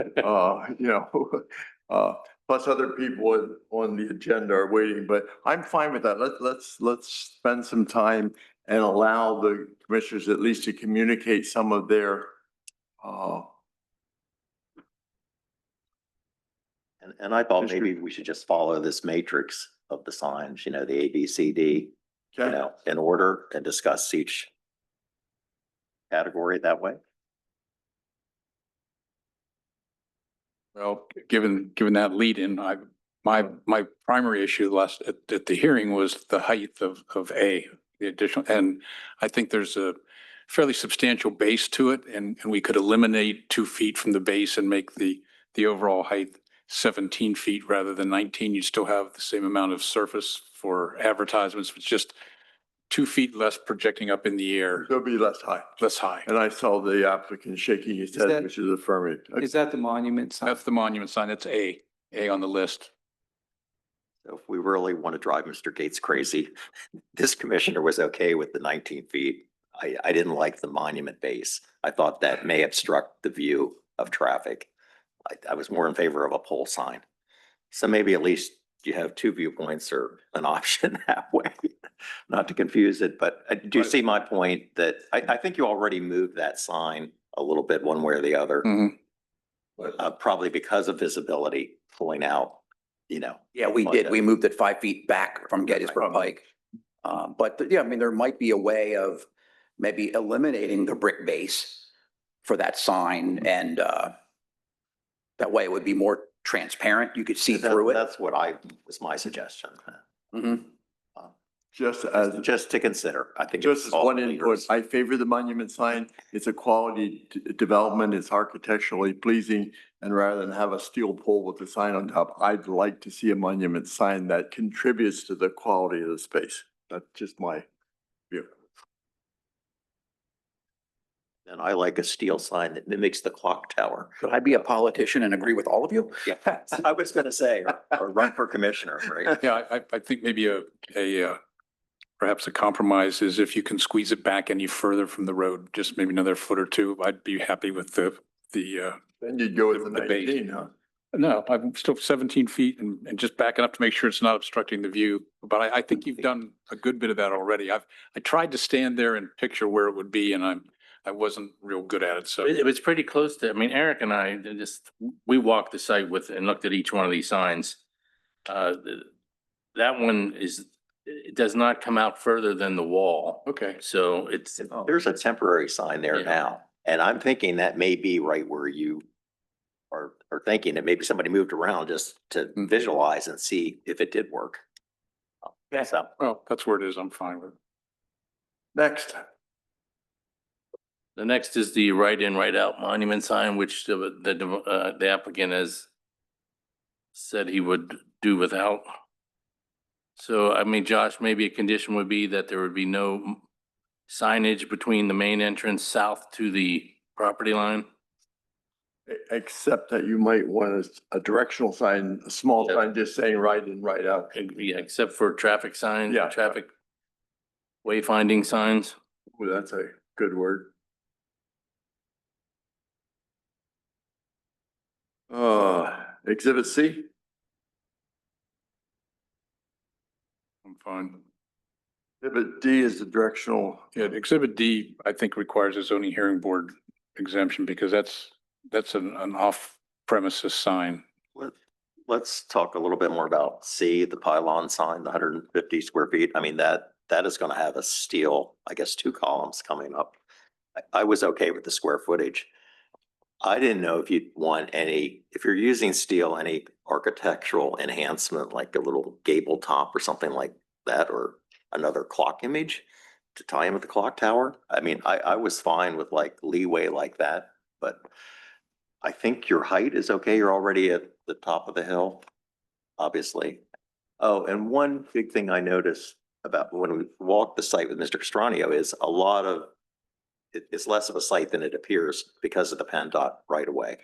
you know, plus other people on the agenda are waiting, but I'm fine with that. Let's spend some time and allow the commissioners at least to communicate some of their, And I thought maybe we should just follow this matrix of the signs, you know, the A, B, C, D, you know, in order and discuss each category that way. Well, given that lead in, my primary issue last at the hearing was the height of A, the additional, and I think there's a fairly substantial base to it, and we could eliminate 2 feet from the base and make the overall height 17 feet rather than 19. You still have the same amount of surface for advertisements, it's just 2 feet less projecting up in the air, It'll be less high. less high. And I saw the applicant shaking his head, that- which is affirmative. Is that the monument sign? That's the monument sign. That's A on the list. So if we really want to drive Mr. Gates crazy, this commissioner was okay with the 19 feet. I didn't like the monument base. I thought that may obstruct the view of traffic. I was more in favor of a pole sign. So maybe at least you have 2 viewpoints or an option that way, not to confuse it. But do you see my point that I think you already moved that sign a little bit one way or the other? Mhm. Probably because of visibility pulling out, Yeah, we did. We moved it 5 feet back from Gettysburg Pike. But yeah, I mean, there might be a way of maybe eliminating the brick base for that sign and that way it would be more transparent. You could see through it. That's what was my suggestion. Mhm. Just To consider, I think. as all one leaders. input, I favor the monument sign. It's a quality development. It's architecturally pleasing. And rather than have a steel pole with the sign on top, I'd like to see a monument sign that contributes to the quality of the space. That's just my view. And I like a steel sign that mimics the clock tower. Could I be a politician and agree with all of you? Yeah, I was gonna say, or run for commissioner, right? Yeah, I think maybe perhaps a compromise is if you can squeeze it back any further from the road, just maybe another foot or two, I'd be happy with the Then you'd go with the The base. 19, huh? no, I'm still 17 feet and just backing up to make sure it's not obstructing the view. But I think you've done a good bit of that already. I tried to stand there and picture where it would be and I wasn't real good at it, so. It was pretty close to, I mean, Eric and I we walked the site and looked at each one of these signs. That one it does not come out further than the wall. Okay. So There's a temporary sign there Yeah. now, and I'm thinking that may be right where you are thinking that maybe somebody moved around just to visualize and see if it did work. So, Well, that's where it is. I'm fine with it. Next. the next is the right in, right out monument sign, which the applicant has said he would do without. So, I mean, Josh, maybe a condition would be that there would be no signage between the main entrance south to the property line. Except that you might want a directional sign, a small Yeah. sign just saying right in, right out. Yeah, except for traffic signs, Yeah. traffic wayfinding signs. Well, that's a good word. Exhibit C? I'm fine. Exhibit D is the directional. Yeah, Exhibit D, I think requires a zoning hearing board exemption because that's an off premises sign. let's talk a little bit more about C, the pylon sign, the 150 square feet. I mean, that is gonna have a steel, I guess, 2 columns coming up. I was okay with the square footage. I didn't know if you'd want if you're using steel, any architectural enhancement, like a little gable top or something like that, or another clock image to tie in with the clock tower. I mean, I was fine with like leeway like that, but I think your height is okay. You're already at the top of the hill, obviously. Oh, and one big thing I noticed about when we walked the site with Mr. Castranio is it's less of a site than it appears because of the PennDOT right away.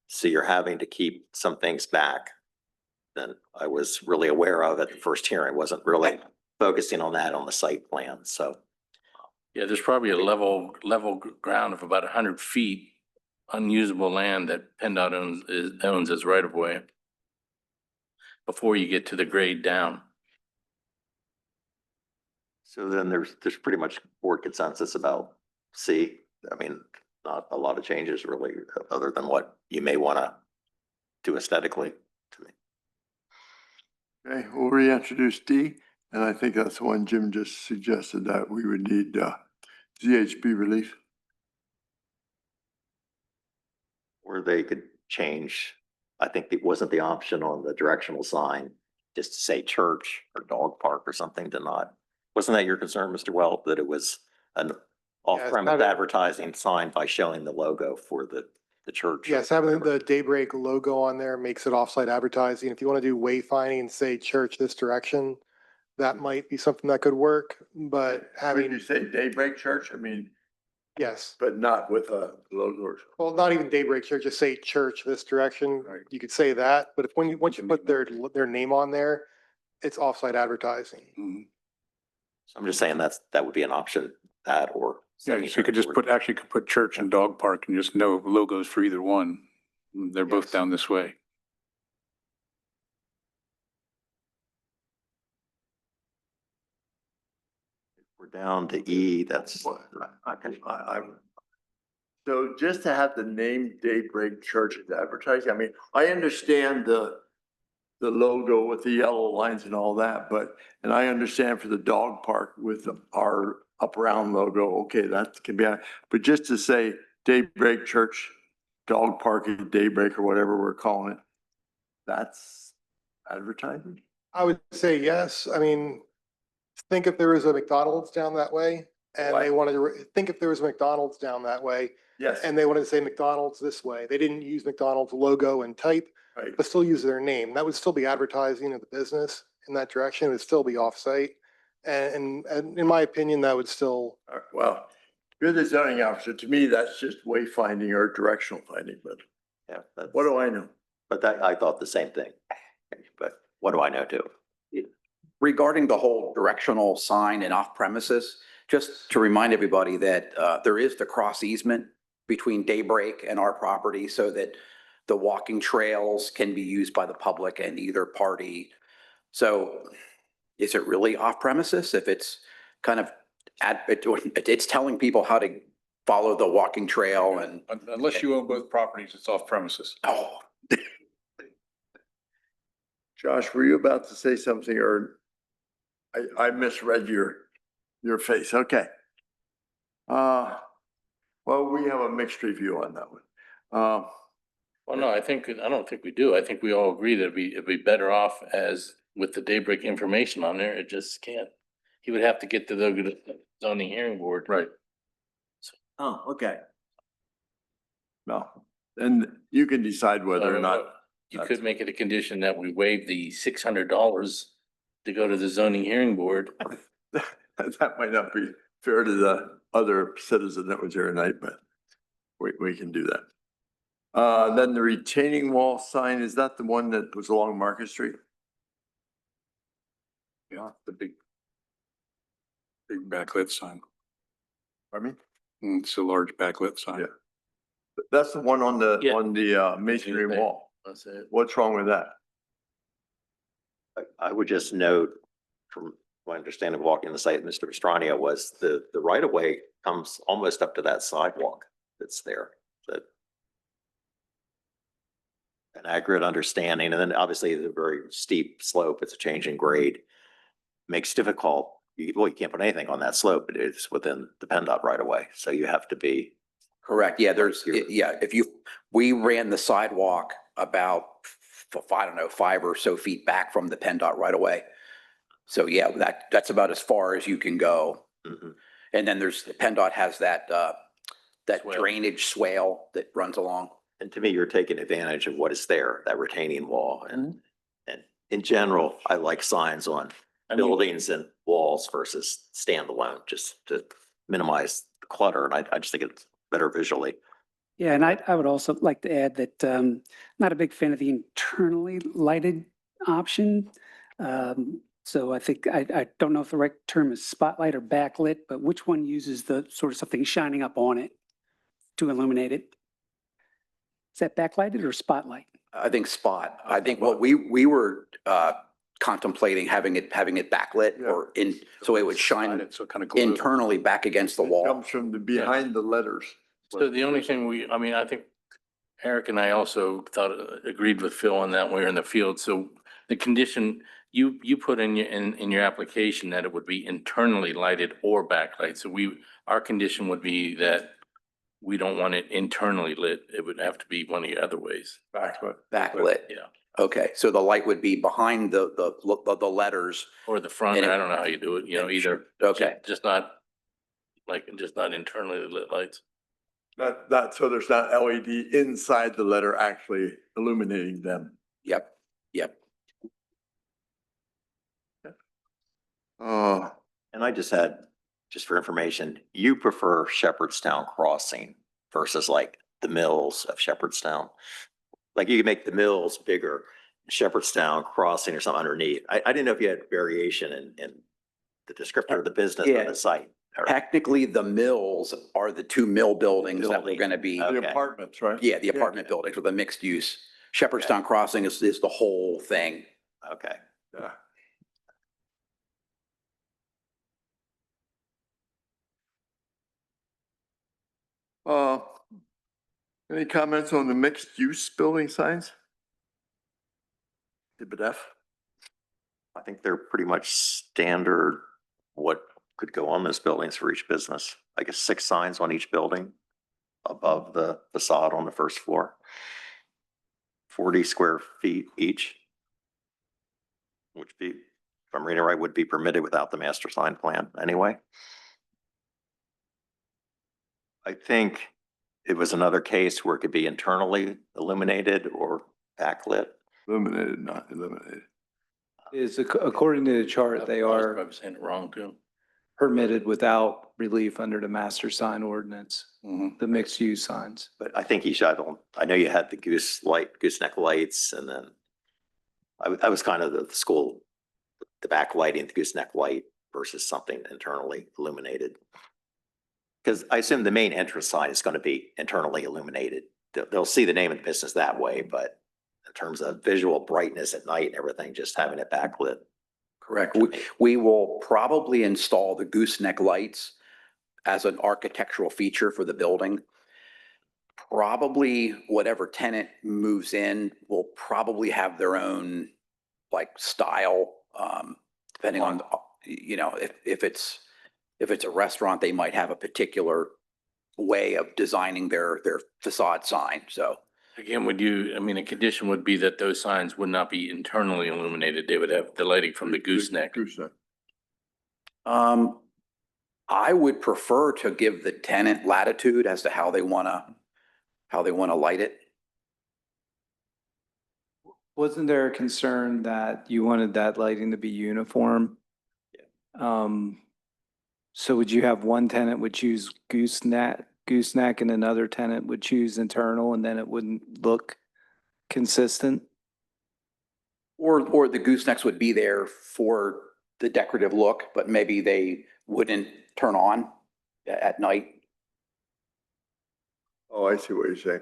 So you're having to keep some things back than I was really aware of at the first hearing. Wasn't really focusing on that on the site plan, so. Yeah, there's probably a level ground of about 100 feet unusable land that PennDOT owns as right of way before you get to the grade down. So then there's pretty much board consensus about C. I mean, not a lot of changes really, other than what you may want to do aesthetically to me. Okay, we'll reintroduce D, and I think that's the one Jim just suggested that we would need ZHB relief. Or they could change, I think it wasn't the option on the directional sign, just to say church or dog park or something to not, wasn't that your concern, Mr. Weld, that it was an off-premise not a- advertising sign by showing the logo for the church? Yes, having the Daybreak logo on there makes it off-site advertising. If you want to do wayfinding and say church this direction, that might be something that could work, but When you having, say Daybreak Church, I mean, yes. but not with a logo. Well, not even Daybreak Church, just say church this direction. Right. You could say that, but if once you put their name on there, it's off-site advertising. Mhm. So I'm just saying that would be an option, that or. Yeah, so you could just could put church and dog park and just no logos for either one. They're both Yes. down this way. We're down to E, that's. So just to have the name Daybreak Church as advertising, I mean, I understand the logo with the yellow lines and all that, but, and I understand for the dog park with our up round logo, okay, that can be, but just to say Daybreak Church, dog park at Daybreak or whatever we're calling it, that's advertising? I would say yes. I mean, think if there was a McDonald's down that way and they wanted to, think if there was a McDonald's down that way Yes. and they wanted to say McDonald's this way, they didn't use McDonald's logo and type, Right. but still use their name. That would still be advertising of the business in that direction. It would still be off-site. And in my opinion, that would still, All right, well, you're the zoning officer. To me, that's just wayfinding or directional finding, but Yeah, that's, what do I know? but that, I thought the same thing. But what do I know too? Regarding the whole directional sign and off premises, just to remind everybody that there is the cross easement between Daybreak and our property so that the walking trails can be used by the public and either party. So is it really off premises if it's kind of it's telling people how to follow the walking trail and, Unless you own both properties, it's off premises. oh, Josh, were you about to say something or I misread your face? Okay. Well, we have a mixed review on that one. Well, no, I don't think we do. I think we all agree that it'd be better off as with the Daybreak information on there. It just can't. He would have to get to the zoning hearing board. Right. Oh, okay. No, and you can decide whether or not. You could make it a condition that we waive the $600 to go to the zoning hearing board. That might not be fair to the other citizen that was here tonight, but we can do that. Then the retaining wall sign, is that the one that was along Market Street? Yeah, the big backlit sign. Pardon It's a large backlit sign. Yeah. me? That's the one on the, Yeah. on the masonry wall. That's it. What's wrong with that? I would just note from my understanding of walking the site, Mr. Estrania, was the right of way comes almost up to that sidewalk that's there. That an accurate understanding, and then obviously the very steep slope, it's a change in grade, makes difficult. Well, you can't put anything on that slope, but it's within the PennDOT right of way, so you have to be. correct. Yeah, we ran the sidewalk about, I don't know, 5 or so feet back from the PennDOT right away. So yeah, that's about as far as you can go. Mhm. And then PennDOT has that Swale. drainage swale that runs along. And to me, you're taking advantage of what is there, that retaining wall. And in general, I like signs on buildings and walls versus standalone, just to minimize the clutter. And I just think it's better visually. Yeah, and I would also like to add that not a big fan of the internally lighted option. So I think, I don't know if the right term is spotlight or backlit, but which one uses the sort of something shining up on it to illuminate it? Is that backlighted or spotlight? I think spot. I think what we were contemplating having it backlit or so it would shine So it kind of glows. internally back against the wall. Comes from the behind the letters. So the only thing I mean, I think Eric and I also agreed with Phil on that when we were in the field. So the condition you put in your application that it would be internally lighted or backlight. So our condition would be that we don't want it internally lit. It would have to be one of the other ways. Backlit. Backlit. Yeah. Okay, so the light would be behind the letters. Or the front, And it- I don't know how you do it, either. Okay. Just not, just not internally lit lights. So there's not LED inside the letter actually illuminating them. Yep, yep. And I just had, just for information, you prefer Shepherdstown Crossing versus like the mills of Shepherdstown? Like you could make the mills bigger, Shepherdstown Crossing or something underneath. I didn't know if you had variation in the descriptor of the business Yeah. of the site. Or- Technically, the mills are the two mill buildings that we're Building. gonna be, Okay. The apartments, right? yeah, the apartment buildings with the mixed use. Shepherdstown Crossing is the whole thing. Okay. Yeah. Any comments on the mixed use building signs? Exhibit F? I think they're pretty much standard what could go on those buildings for each business. I guess 6 signs on each building above the facade on the first floor. 40 square feet each. Which be, if I'm reading right, would be permitted without the master sign plan anyway. I think it was another case where it could be internally illuminated or backlit. Illuminated, not illuminated. According to the chart, they I was are probably saying it wrong too. permitted without relief under the master sign ordinance, Mhm. the mixed use signs. But I think you should, I know you had the gooseneck lights, and then I was kind of the school, the backlighting, the gooseneck light versus something internally illuminated. Because I assume the main entrance sign is going to be internally illuminated. They'll see the name of the business that way, but in terms of visual brightness at night and everything, just having it backlit. Correct. We will probably install the gooseneck lights as an architectural feature for the building. Probably whatever tenant moves in will probably have their own like style, depending on, if it's a restaurant, they might have a particular way of designing their facade sign. So Again, a condition would be that those signs would not be internally illuminated. They would have the lighting from the gooseneck. Gooseneck. I would prefer to give the tenant latitude as to how they want to light it. Wasn't there a concern that you wanted that lighting to be uniform? So would you have one tenant would choose gooseneck and another tenant would choose internal and then it wouldn't look consistent? Or the goosenecks would be there for the decorative look, but maybe they wouldn't turn on at night. Oh, I see what you're saying.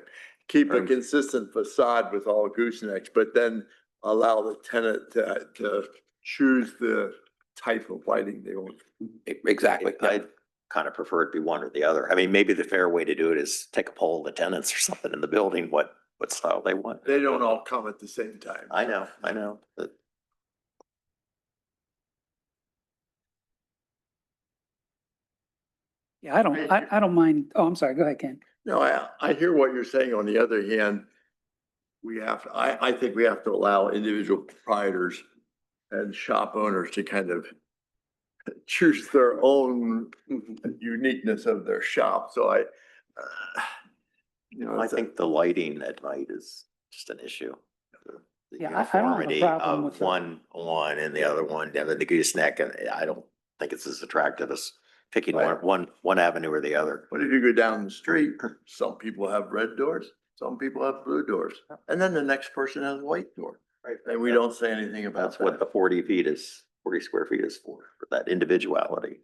Keep a consistent facade with all goosenecks, but then allow the tenant to choose the type of lighting they want. Exactly. I kind of prefer it be one or the other. I mean, maybe the fair way to do it is take a poll of the tenants or something in the building, what style they want. They don't all come at the same time. I know, but Yeah, I don't mind. Oh, I'm sorry. Go ahead, Ken. No, I hear what you're saying. On the other hand, I think we have to allow individual proprietors and shop owners to kind of choose their own uniqueness of their shop. So I think the lighting at night is just an issue. The Yeah, I don't have a uniformity problem with of that. one and the other one, the gooseneck, and I don't think it's as attractive as picking Right. one avenue or the other. But if you go down the street, some people have red doors, some people have blue doors, and then the next person has a white door. Right. And we don't say anything about That's what the that. 40 square feet is for that individuality.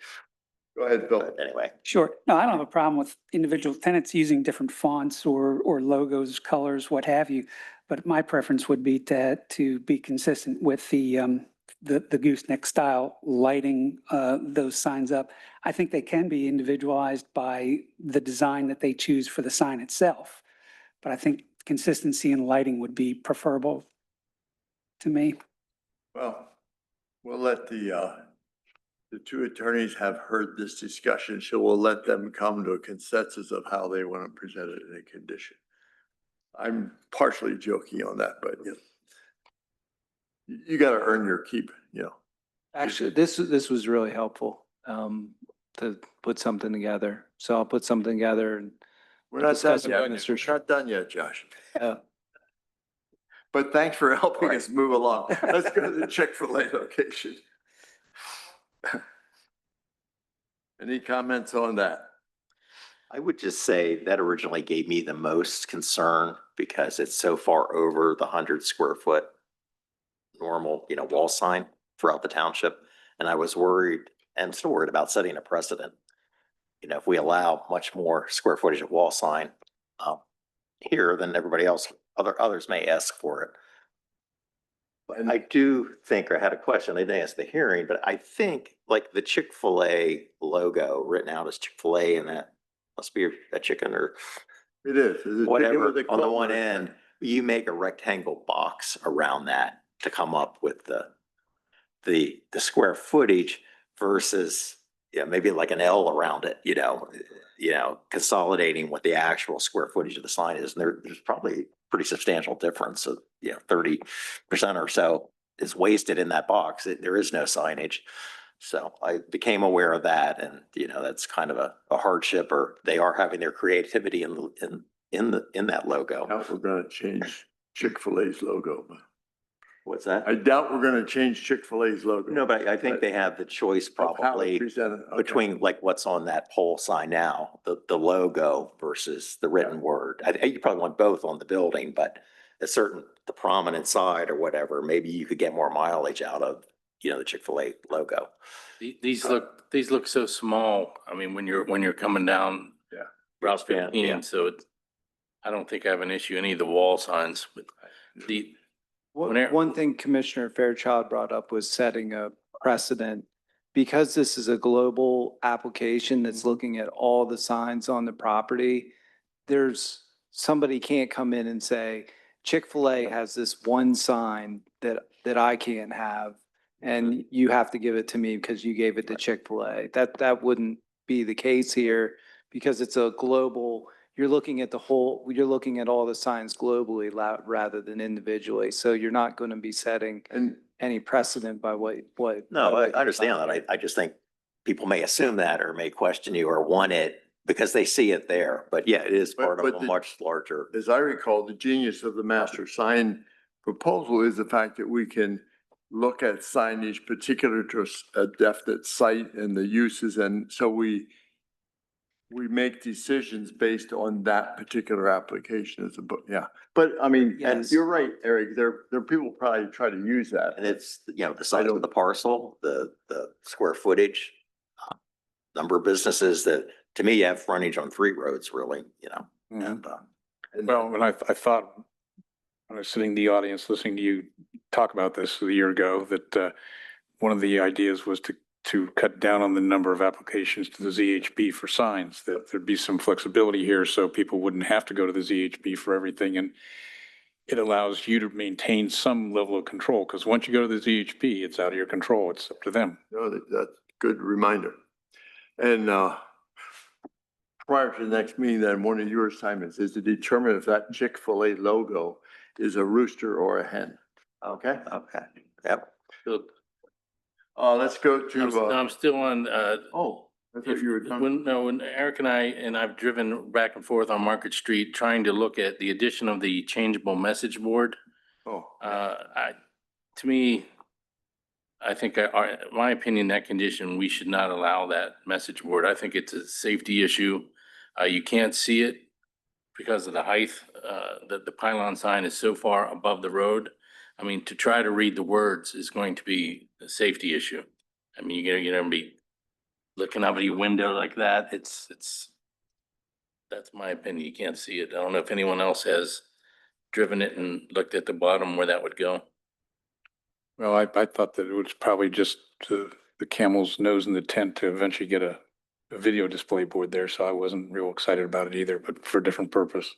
Go ahead, Phil. But anyway, Sure. No, I don't have a problem with individual tenants using different fonts or logos, colors, what have you. But my preference would be to be consistent with the gooseneck style lighting those signs up. I think they can be individualized by the design that they choose for the sign itself. But I think consistency in lighting would be preferable to me. Well, we'll let the the two attorneys have heard this discussion, so we'll let them come to a consensus of how they want to present it in a condition. I'm partially joking on that, but you got to earn your keep, Actually, this was really helpful, to put something together. So I'll put something together and We're not done discuss it yet. with Mr. We're not done yet, Josh. Uh, But thanks for helping us move along. Let's go to the Chick-fil-A location. Any comments on that? I would just say that originally gave me the most concern because it's so far over the 100 square foot normal, wall sign throughout the township. And I was worried, and I'm still worried about setting a precedent. If we allow much more square footage of wall sign here, then everybody else, others may ask for it. But I do think, or I had a question, I didn't ask the hearing, but I think like the Chick-fil-A logo written out as Chick-fil-A, and that must be a chicken or It is. whatever on the one end, you make a rectangle box around that to come up with the square footage versus, maybe like an L around it, consolidating what the actual square footage of the sign is. And there's probably pretty substantial difference of, 30% or so is wasted in that box. There is no signage. So I became aware of that, and, that's kind of a hardship, or they are having their creativity in that logo. I doubt we're gonna change Chick-fil-A's logo. What's that? I doubt we're gonna change Chick-fil-A's logo. No, but I think they have the choice Of how it's probably presented. Okay. between like what's on that pole sign now, the logo versus the written word. You probably want both on the building, but the prominent side or whatever, maybe you could get more mileage out of, the Chick-fil-A logo. These look so small. I mean, when you're coming down. Yeah. Route Yeah, 15, so I don't think I have an issue, any of the wall signs, but Whenever- One thing Commissioner Fairchild brought up was setting a precedent. Because this is a global application that's looking at all the signs on the property, somebody can't come in and say, Chick-fil-A has this one sign that I can't have, and you have to give it to me because you gave it to Chick-fil-A. That wouldn't be the case here, because it's a global, you're looking at all the signs globally rather than individually. So you're not going to be setting any precedent by what. No, by I what understand that. I just think people may assume that or may question you or want it because they see it there. But yeah, it is part of a much larger. As I recall, the genius of the master sign proposal is the fact that we can look at signage particular to a definite site and the uses, and so we make decisions based on that particular application as a book, yeah. But I mean, and Yes. you're right, Eric, there people probably try to use that. And it's, the size of the parcel, the square footage, number of businesses that, to me, you have frontage on 3 roads, really, and, Well, when I thought, when I was sitting in the audience listening to you talk about this a year ago, that one of the ideas was to cut down on the number of applications to the ZHB for signs, that there'd be some flexibility here so people wouldn't have to go to the ZHB for everything. And it allows you to maintain some level of control, because once you go to the ZHB, it's out of your control. It's up to them. No, that's a good reminder. And prior to the next meeting, then one of your assignments is to determine if that Chick-fil-A logo is a rooster or a hen. Okay? okay, yep. So, Let's go to, I'm still on, I thought you were done. when Eric and I've driven back and forth on Market Street trying to look at the addition of the changeable message board. Oh, To me, I think, my opinion, that condition, we should not allow that message board. I think it's a safety issue. You can't see it because of the height. The pylon sign is so far above the road. I mean, to try to read the words is going to be a safety issue. I mean, you're gonna be looking out of your window like that. That's my opinion. You can't see it. I don't know if anyone else has driven it and looked at the bottom where that would go. Well, I thought that it was probably just the camel's nose in the tent to eventually get a video display board there. So I wasn't real excited about it either, but for a different purpose.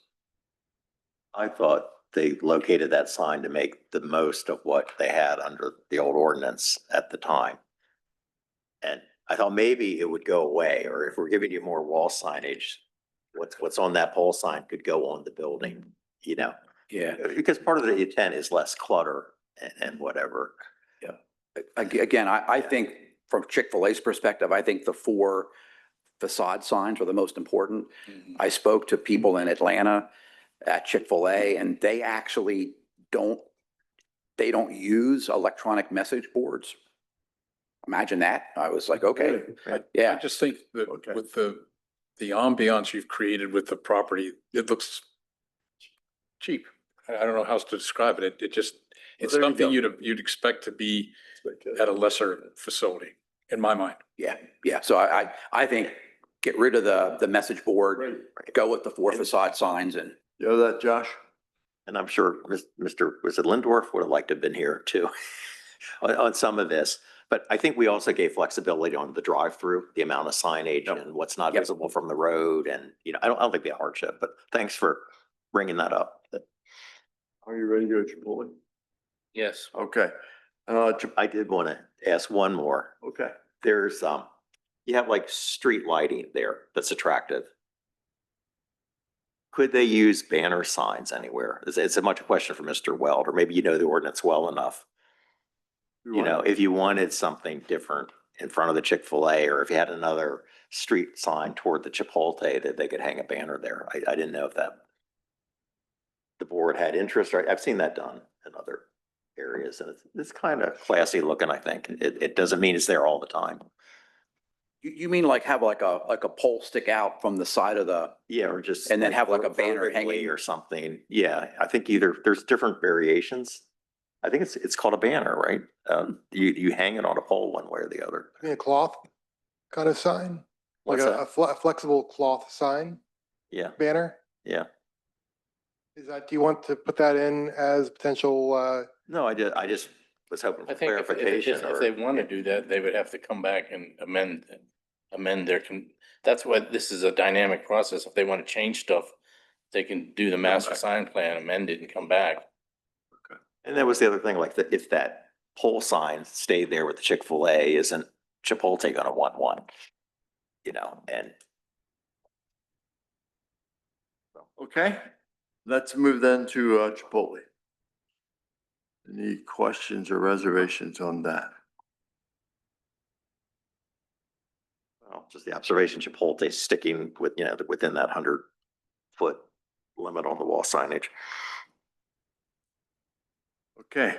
I thought they located that sign to make the most of what they had under the old ordinance at the time. And I thought maybe it would go away, or if we're giving you more wall signage, what's on that pole sign could go on the building, you know? Yeah. Because part of the intent is less clutter and whatever. Again, I think from Chick-fil-A's perspective, I think the 4 facade signs are the most important. I spoke to people in Atlanta at Chick-fil-A and they actually don't use electronic message boards. Imagine that. I was like, okay, I yeah. just think that Okay. with the ambiance you've created with the property, it looks cheap. I don't know how else to describe it. It just, it's there you something go. you'd expect to be at a lesser facility, in my mind. Yeah, yeah. So I think get rid of the message board, go with the 4 facade signs and. You know that, Josh? And I'm sure Mr. was it Lindorf would have liked to have been here too on some of this. But I think we also gave flexibility on the drive-through, the amount of signage and what's not Yep. visible from the road. And, you know, I don't think it'd be a hardship, but thanks for bringing that up. Are you ready to go Chipotle? Yes. Okay. I did want to ask one more. Okay. There's, you have like street lighting there that's attractive. Could they use banner signs anywhere? It's a much question for Mr. Weld, or maybe you know the ordinance well enough. You know, if you wanted something different in front of the Chick-fil-A, or if you had another street sign toward the Chipotle, that they could hang a banner there. I didn't know if that the board had interest, right? I've seen that done in other areas and it's kind of classy looking, I think. It doesn't mean it's there all the time. You mean like have like a pole stick out from the side of the, Yeah, or just. and then have like a banner vertically hanging? or something. Yeah, I think either, there's different variations. I think it's called a banner, right? You hang it on a pole one way or the other. I mean, a cloth kind of sign, like What's a that? flexible cloth sign Yeah, banner. yeah. Is that, do you want to put that in as potential, No, I just was hoping I for think clarification if they want to do that, they would have to come back and amend their, that's what, this is a dynamic process. If they want to change stuff, they can do the master sign plan, amend it and come back. And that was the other thing, like if that pole sign stayed there with the Chick-fil-A, isn't Chipotle gonna want one? You know, and Okay, let's move then to Chipotle. Any questions or reservations on that? well, just the observation, Chipotle sticking with, you know, within that 100-foot limit on the wall signage. Okay.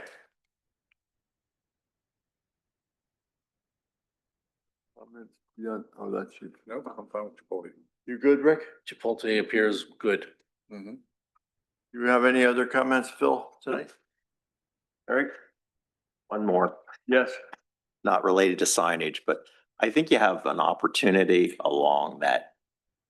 Comments? Yeah, oh, that's you. No, I'm fine with Chipotle. You good, Rick? Chipotle appears good. Do you have any other comments, Phil, tonight? Eric? One more. Yes. Not related to signage, but I think you have an opportunity along that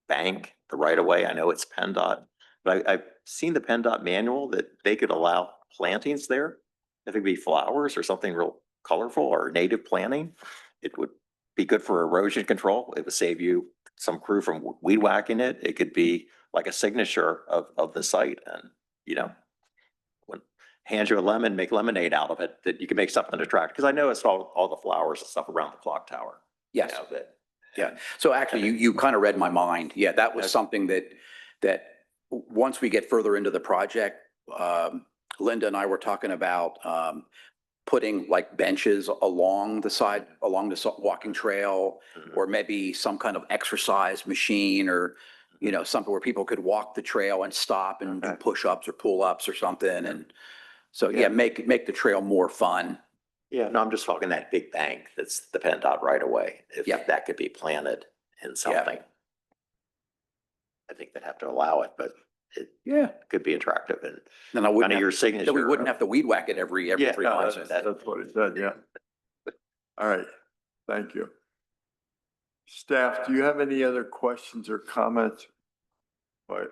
bank, the right of way. I know it's PennDOT, but I've seen the PennDOT manual that they could allow plantings there. If it be flowers or something real colorful or native planting, it would be good for erosion control. It would save you some crew from weed whacking it. It could be like a signature of the site and, you know, when hand you a lemon, make lemonade out of it, that you can make something attractive. Because I know it's all the flowers and stuff around the clock tower. Yes. You know, that, Yeah. So actually, you kind of read my mind. Yeah, that was something that once we get further into the project, Linda and I were talking about putting like benches along the side, along the walking trail, or maybe some kind of exercise machine or, you know, something where people could walk the trail and stop and do push-ups or pull-ups or something. And so, yeah, make the trail more fun. Yeah, no, I'm just talking that big bank that's the PennDOT right away. If Yeah. that could be planted in something. I think they'd have to allow it, but it could be attractive and Then I kind wouldn't of have, your signature. then we wouldn't have to weed whack it every Yeah, 3 no, months. That's what it said, yeah. All right, thank you. Staff, do you have any other questions or comments? But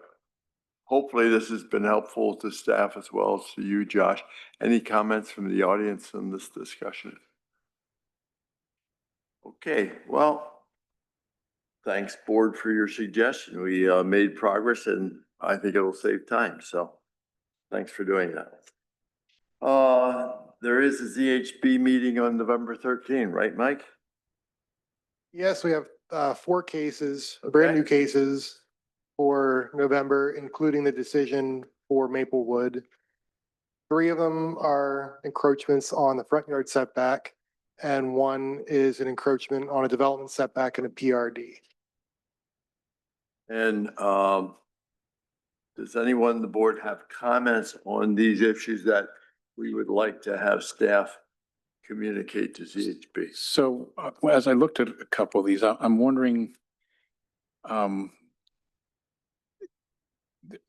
hopefully this has been helpful to staff as well as to you, Josh. Any comments from the audience on this discussion? Okay, well, thanks, board, for your suggestion. We made progress and I think it'll save time, so thanks for doing that. There is a ZHB meeting on November 13, right, Mike? Yes, we have 4 cases, brand new cases for November, including the decision for Maplewood. 3 of them are encroachments on the front yard setback, and 1 is an encroachment on a development setback and a PRD. And does anyone on the board have comments on these issues that we would like to have staff communicate to ZHB? So as I looked at a couple of these, I'm wondering,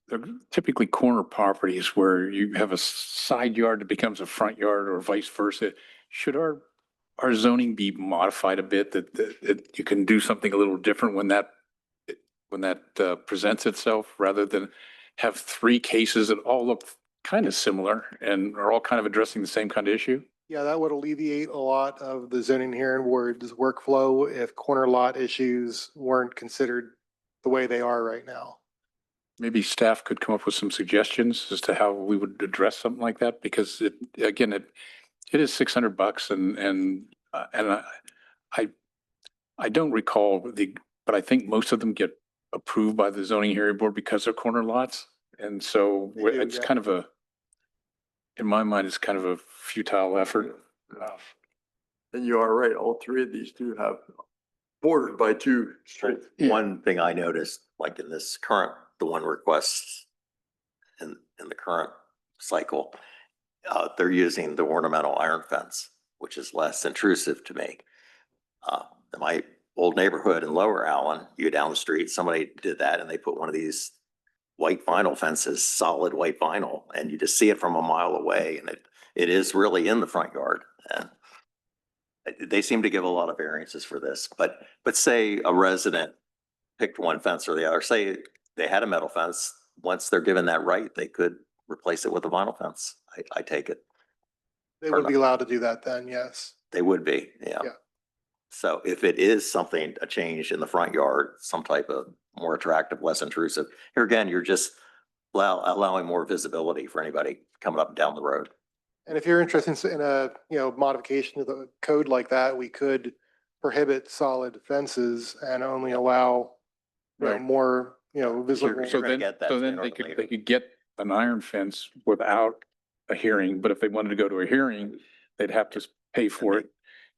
they're typically corner properties where you have a side yard that becomes a front yard or vice versa. Should our zoning be modified a bit that you can do something a little different when that presents itself, rather than have 3 cases that all look kind of similar and are all kind of addressing the same kind of issue? Yeah, that would alleviate a lot of the zoning hearing board's workflow if corner lot issues weren't considered the way they are right now. Maybe staff could come up with some suggestions as to how we would address something like that, because it is $600 and I don't recall but I think most of them get approved by the zoning hearing board because they're corner lots. And so They do, it's yeah. kind of in my mind, it's kind of a futile effort. And you are right, all 3 of these do have bordered by 2 streets. One thing I noticed, like in this current, the one request in the current cycle, they're using the ornamental iron fence, which is less intrusive to me. In my old neighborhood in Lower Allen, you go down the street, somebody did that and they put one of these white vinyl fences, solid white vinyl, and you just see it from a mile away, and it is really in the front yard. And they seem to give a lot of variances for this, but say a resident picked one fence or the other, say they had a metal fence, once they're given that right, they could replace it with a vinyl fence. I take it. They would be allowed to do that then, yes. They would be, yeah. Yeah. So if it is something, a change in the front yard, some type of more attractive, less intrusive, here again, you're just allowing more visibility for anybody coming up and down the road. And if you're interested in a, modification of the code like that, we could prohibit solid fences and only allow, Right. more, visible. So gonna then, get that so then sooner they than could, later. they could get an iron fence without a hearing, but if they wanted to go to a hearing, they'd have to pay for it.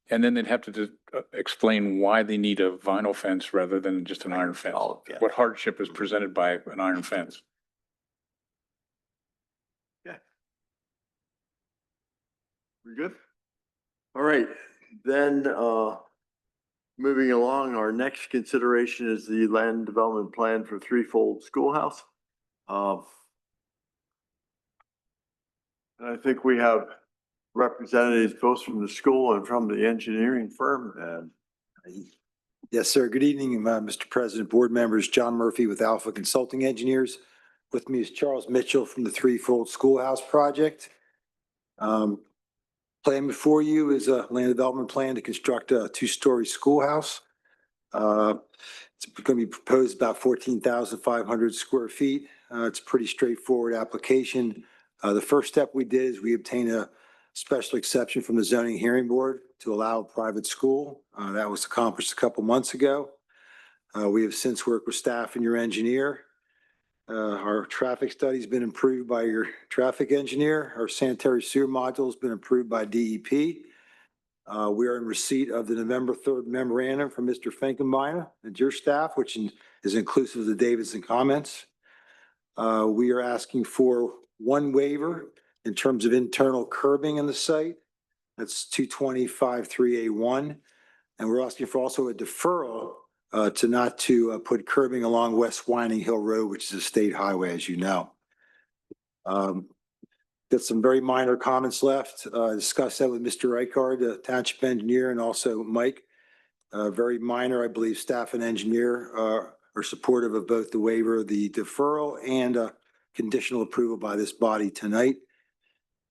And then they'd have to just explain why they need a vinyl fence rather than just an iron fence. Yeah. What hardship is presented by an iron fence? We good? All right, then, moving along, our next consideration is the land development plan for Threefold Schoolhouse. And I think we have representatives both from the school and from the engineering firm, and Yes, sir. Good evening, Mr. President, board members. John Murphy with Alpha Consulting Engineers. With me is Charles Mitchell from the Threefold Schoolhouse Project. Plan before you is a land development plan to construct a 2-story schoolhouse. It's going to be proposed about 14,500 square feet. It's a pretty straightforward application. The first step we did is we obtained a special exception from the zoning hearing board to allow a private school. That was accomplished a couple months ago. We have since worked with staff and your engineer. Our traffic study's been improved by your traffic engineer. Our sanitary sewer module's been approved by DEP. We are in receipt of the November 3rd memorandum from Mr. Finkenbeiner and your staff, which is inclusive of the Davidson comments. We are asking for 1 waiver in terms of internal curbing in the site. That's 225-3A1. And we're asking for also a deferral to not to put curbing along West Winding Hill Road, which is a state highway, as you know. Got some very minor comments left. Discussed that with Mr. Reichard, the township engineer, and also Mike. Very minor, I believe staff and engineer are supportive of both the waiver, the deferral, and conditional approval by this body tonight.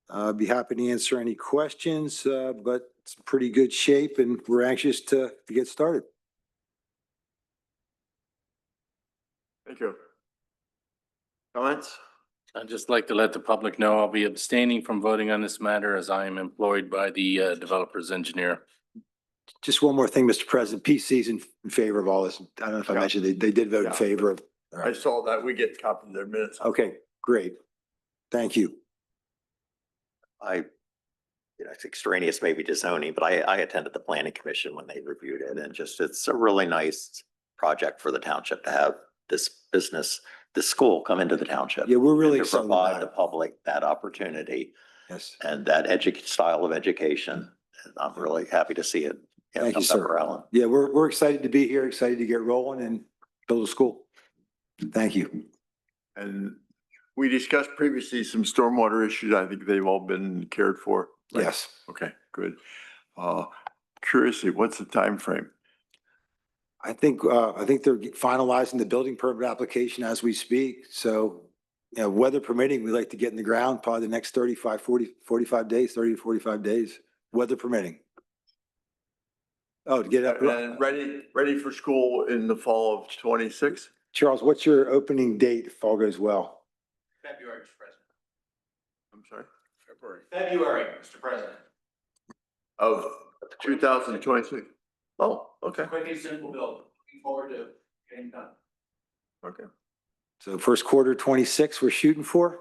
I'd be happy to answer any questions, but it's in pretty good shape and we're anxious to get started. thank you. Comments? I'd just like to let the public know I'll be abstaining from voting on this matter as I am employed by the developer's engineer Just one more thing, Mr. President. PC's in favor of all this. I don't know if I Yeah. mentioned, they did vote in Yeah. favor of. I saw that. We get copies of their minutes. Okay, great. Thank you. It's extraneous maybe to zoning, but I attended the planning commission when they reviewed it and just, it's a really nice project for the township to have this business, this school come into the township. Yeah, we're really and to excited provide about the it. public that opportunity Yes. and that style of education. And I'm really happy to see it. Thank you, come to sir. Allen. Yeah, we're excited to be here, excited to get rolling and build a school. Thank you. And we discussed previously some stormwater issues. I think they've all been cared for. right? Yes. Okay, good. Curiously, what's the time frame? I think they're finalizing the building permit application as we speak. So, you know, weather permitting, we like to get in the ground probably the next 45 days, 30 to 45 days, weather permitting. Oh, to get up. And ready for school in the fall of 26? Charles, what's your opening date if all goes well? February, Mr. President. I'm sorry? February, Mr. President. Of 2026? Oh, okay, Quick and simple build. Looking forward to getting done. okay. So first quarter 26 we're shooting for?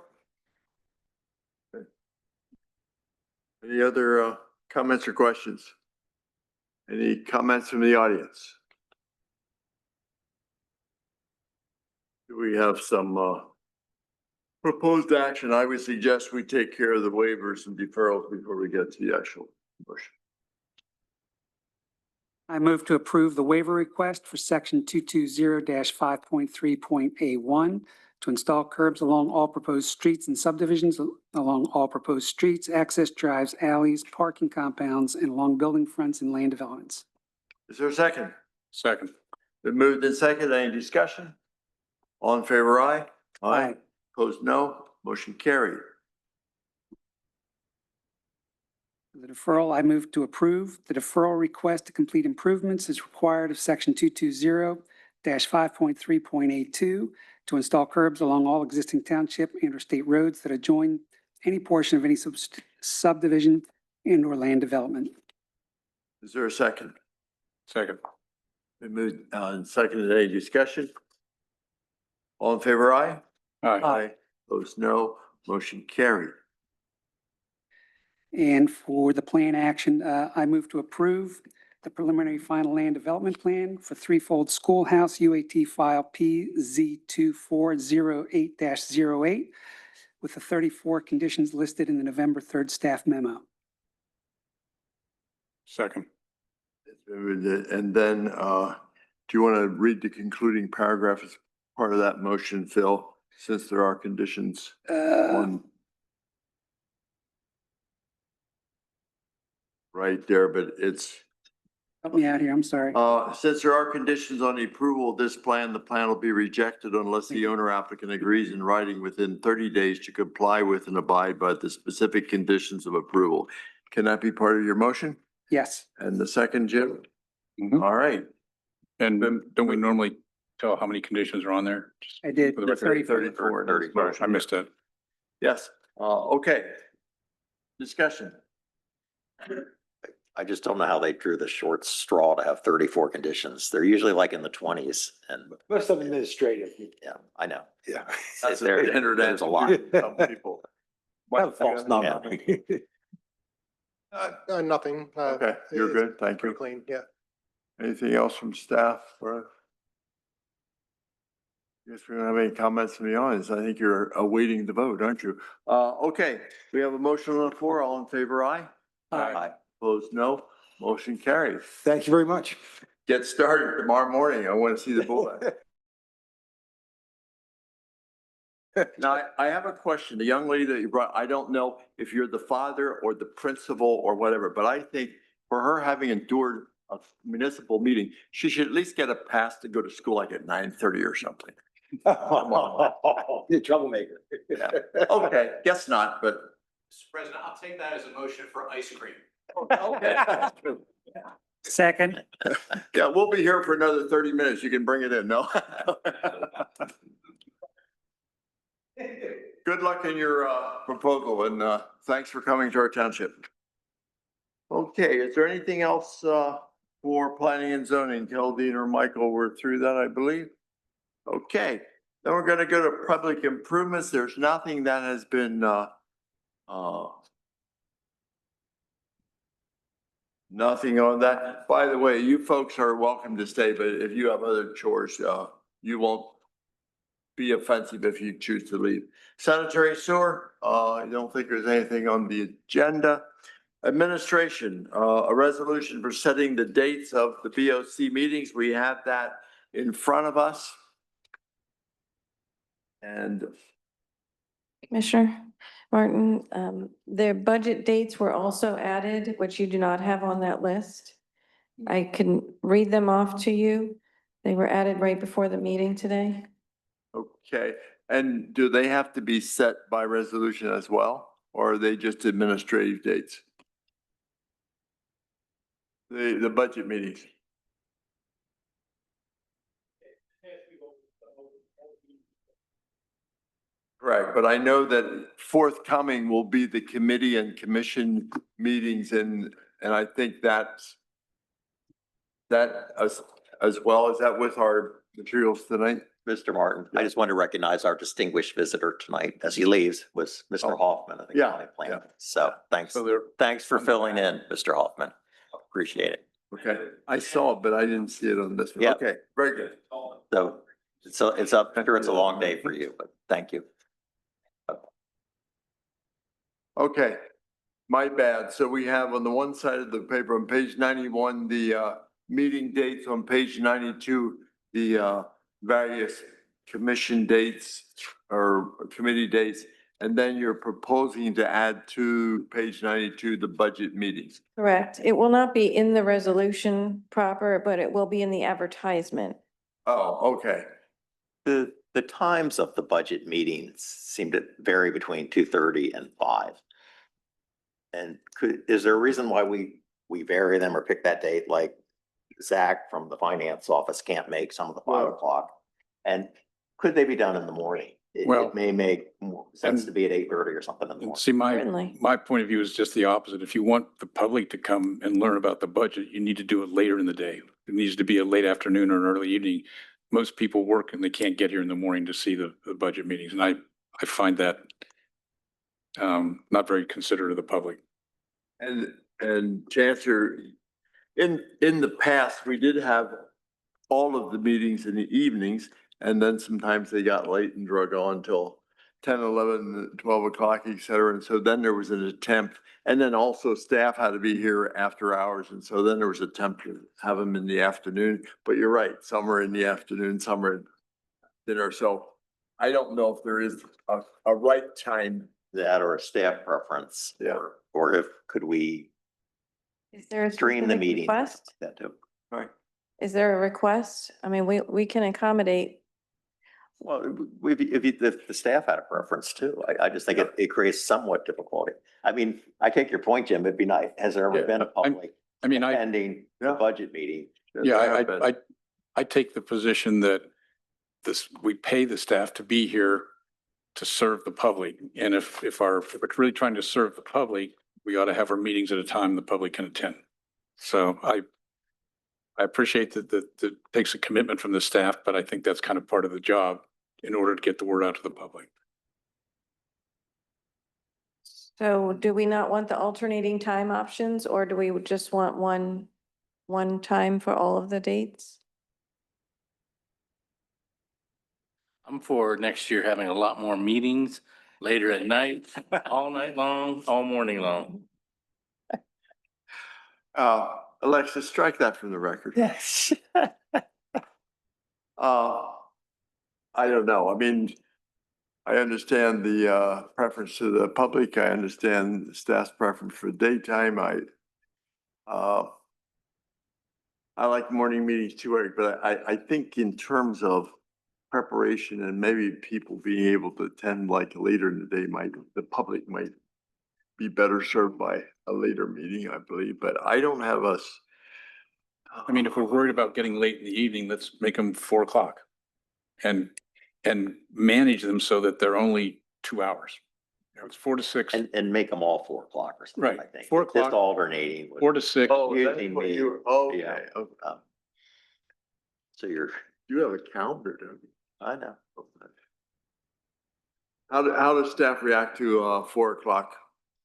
Any other comments or questions? Any comments from the audience? Do we have some proposed action? I would suggest we take care of the waivers and deferrals before we get to the actual motion. I move to approve the waiver request for section 220-5.3.A1 to install curbs along all proposed streets and subdivisions, along all proposed streets, access drives, alleys, parking compounds, and along building fronts and land developments. Is there a second? Second. Been moved and seconded. Any discussion? All in favor, aye? Aye. Opposed, no. Motion carried. The deferral, I move to approve. The deferral request to complete improvements is required of section 220-5.3.A2 to install curbs along all existing township and or state roads that adjoin any portion of any subdivision and or land development. Is there a second? Second. Been moved and seconded. Any discussion? All in favor, aye? Aye. Opposed, no. Motion carried. And for the plan action, I move to approve the preliminary final land development plan for threefold schoolhouse UAT file PZ2408-08 with the 34 conditions listed in the November 3rd staff memo. Second. It's been moved. And then, do you want to read the concluding paragraph as part of that motion, Phil, since there are conditions on right there, but it's, Help me out here, I'm sorry. since there are conditions on the approval of this plan, the plan will be rejected unless the owner applicant agrees in writing within 30 days to comply with and abide by the specific conditions of approval. Can that be part of your motion? Yes. And the second, Jim? Mhm. All right. And don't we normally tell how many conditions are on there? Just I did. for the record. 34. 34. I missed that. Yes, okay. Discussion. I just don't know how they drew the short straw to have 34 conditions. They're usually like in the 20s and Most of them administrative. yeah, I know. Yeah. That's There- a standard there's a lot. answer. Some people. What a false number. Nothing. Okay, you're good, thank Pretty you. clean, yeah. Anything else from staff or? Guess we don't have any comments from the audience. I think you're awaiting the vote, aren't you? Okay, we have a motion on the floor. All in favor, aye? Aye. Opposed, no. Motion carries. Thank you very much. Get started tomorrow morning. I want to see the bullet. Now, I have a question. The young lady that you brought, I don't know if you're the father or the principal or whatever, but I think for her having endured a municipal meeting, she should at least get a pass to go to school like at 9:30 or something. You're a troublemaker. Yeah. Okay, guess not, but. Mr. President, I'll take that as a motion for ice cream. Second. Yeah, we'll be here for another 30 minutes. You can bring it in, no? Good luck in your proposal and thanks for coming to our township. Okay, is there anything else for planning and zoning. Keldine or Michael were through that, I believe. Okay, then we're gonna go to public improvements. There's nothing that has been, nothing on that. By the way, you folks are welcome to stay, but if you have other chores, you won't be offensive if you choose to leave. Sanitary sewer, I don't think there's anything on the agenda. Administration, a resolution for setting the dates of the BOC meetings. We have that in front of us. And Commissioner Martin, their budget dates were also added, which you do not have on that list. I can read them off to you. They were added right before the meeting today. okay, and do they have to be set by resolution as well, or are they just administrative dates? The budget meetings. Correct, but I know that forthcoming will be the committee and commission meetings and I think that's that as well. Is that with our materials tonight? Mr. Martin, I just want to recognize our distinguished visitor tonight as he leaves was Mr. Hoffman, I think. Yeah, County Planning. yeah. So thanks, So they're, thanks for filling in, Mr. Hoffman. Appreciate it. okay, I saw it, but I didn't see it on this one. Yeah. Okay, very good. So it's up, I'm sure it's a long day for you, but thank you. Okay, my bad. So we have on the one side of the paper on page 91, the meeting dates, on page 92, the various commission dates or committee dates. And then you're proposing to add to page 92, the budget meetings. Correct. It will not be in the resolution proper, but it will be in the advertisement. Oh, okay. The times of the budget meetings seem to vary between 2:30 and 5. And is there a reason why we vary them or pick that date? Like Zach from the finance office can't make some of the 5 o'clock. And could they be done in the morning? It may make more sense to be at 8:30 or something in the morning. See, Certainly. my point of view is just the opposite. If you want the public to come and learn about the budget, you need to do it later in the day. It needs to be a late afternoon or an early evening. Most people work and they can't get here in the morning to see the budget meetings. And I find that not very considerate of the public. And Chancellor, in the past, we did have all of the meetings in the evenings, and then sometimes they got late and drug on till 10, 11, 12 o'clock, et cetera. And so then there was an attempt, and then also staff had to be here after hours. And so then there was an attempt to have them in the afternoon. But you're right, some are in the afternoon, some are at dinner. So I don't know if there is a right time. That or a staff preference. Yeah. Or if, could we Is there a stream the specific meeting? request? That too. Right. Is there a request? I mean, we can accommodate. Well, if the staff had a preference too, I just think it creates somewhat difficulty. I mean, I take your point, Jim, it'd be nice. Has there ever Yeah, been a public attending the budget meeting? I take the position that we pay the staff to be here to serve the public. And if we're really trying to serve the public, we ought to have our meetings at a time the public can attend. So I appreciate that it takes a commitment from the staff, but I think that's kind of part of the job in order to get the word out to the public. So do we not want the alternating time options, or do we just want one time for all of the dates? I'm for next year having a lot more meetings later at night, all night long, all morning long. Alexa, strike that from the record. Yes. I don't know. I mean, I understand the preference to the public. I understand the staff's preference for daytime. I like morning meetings too, Eric, but I think in terms of preparation and maybe people being able to attend like later in the day, the public might be better served by a later meeting, I believe, but I don't have us. I mean, if we're worried about getting late in the evening, let's make them 4 o'clock and manage them so that they're only 2 hours It's 4 to 6. And make them all 4 o'clock or something, Right, I think. 4 Just o'clock. alternating. would- 4 to 6. Oh, that's Usually what me. you, okay, Yeah. okay. So you're, You have a calendar, don't you? I know. How does staff react to, 4 o'clock?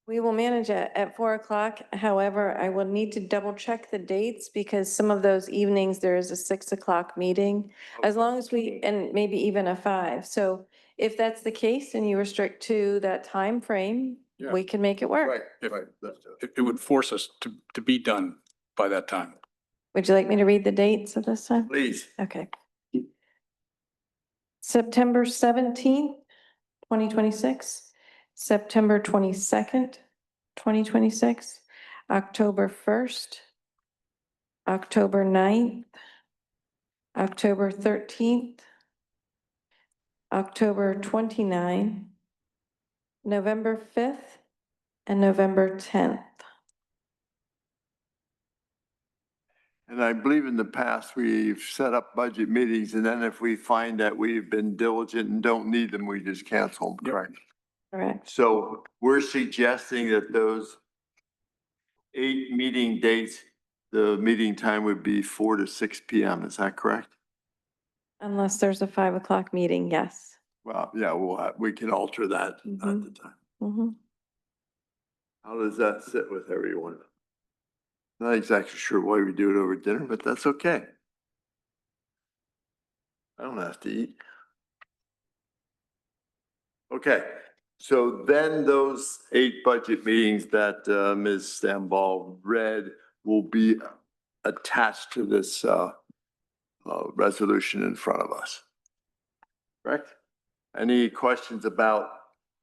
We will manage it at 4 o'clock. However, I will need to double check the dates because some of those evenings, there is a 6 o'clock meeting. As long as we, and maybe even a 5. So if that's the case and you restrict to that time frame, Yeah. we can make it work. Right, let's do it. It would force us to be done by that time. Would you like me to read the dates of this time? Please. Okay. September 17th, 2026, September 22nd, 2026, October 1st, October 9th, October 13th, October 29th, November 5th, and November 10th. And I believe in the past, we've set up budget meetings, and then if we find that we've been diligent and don't need them, we just cancel them, correct? Correct. So we're suggesting that those 8 meeting dates, the meeting time would be 4 to 6 PM, is that correct? Unless there's a 5 o'clock meeting, yes. Well, yeah, we can alter that at the time. Mhm. How does that sit with everyone? Not exactly sure why we do it over dinner, but that's okay. I don't have to eat. Okay, so then those 8 budget meetings that Ms. Stamball read will be attached to this resolution in front of us. Correct? Any questions about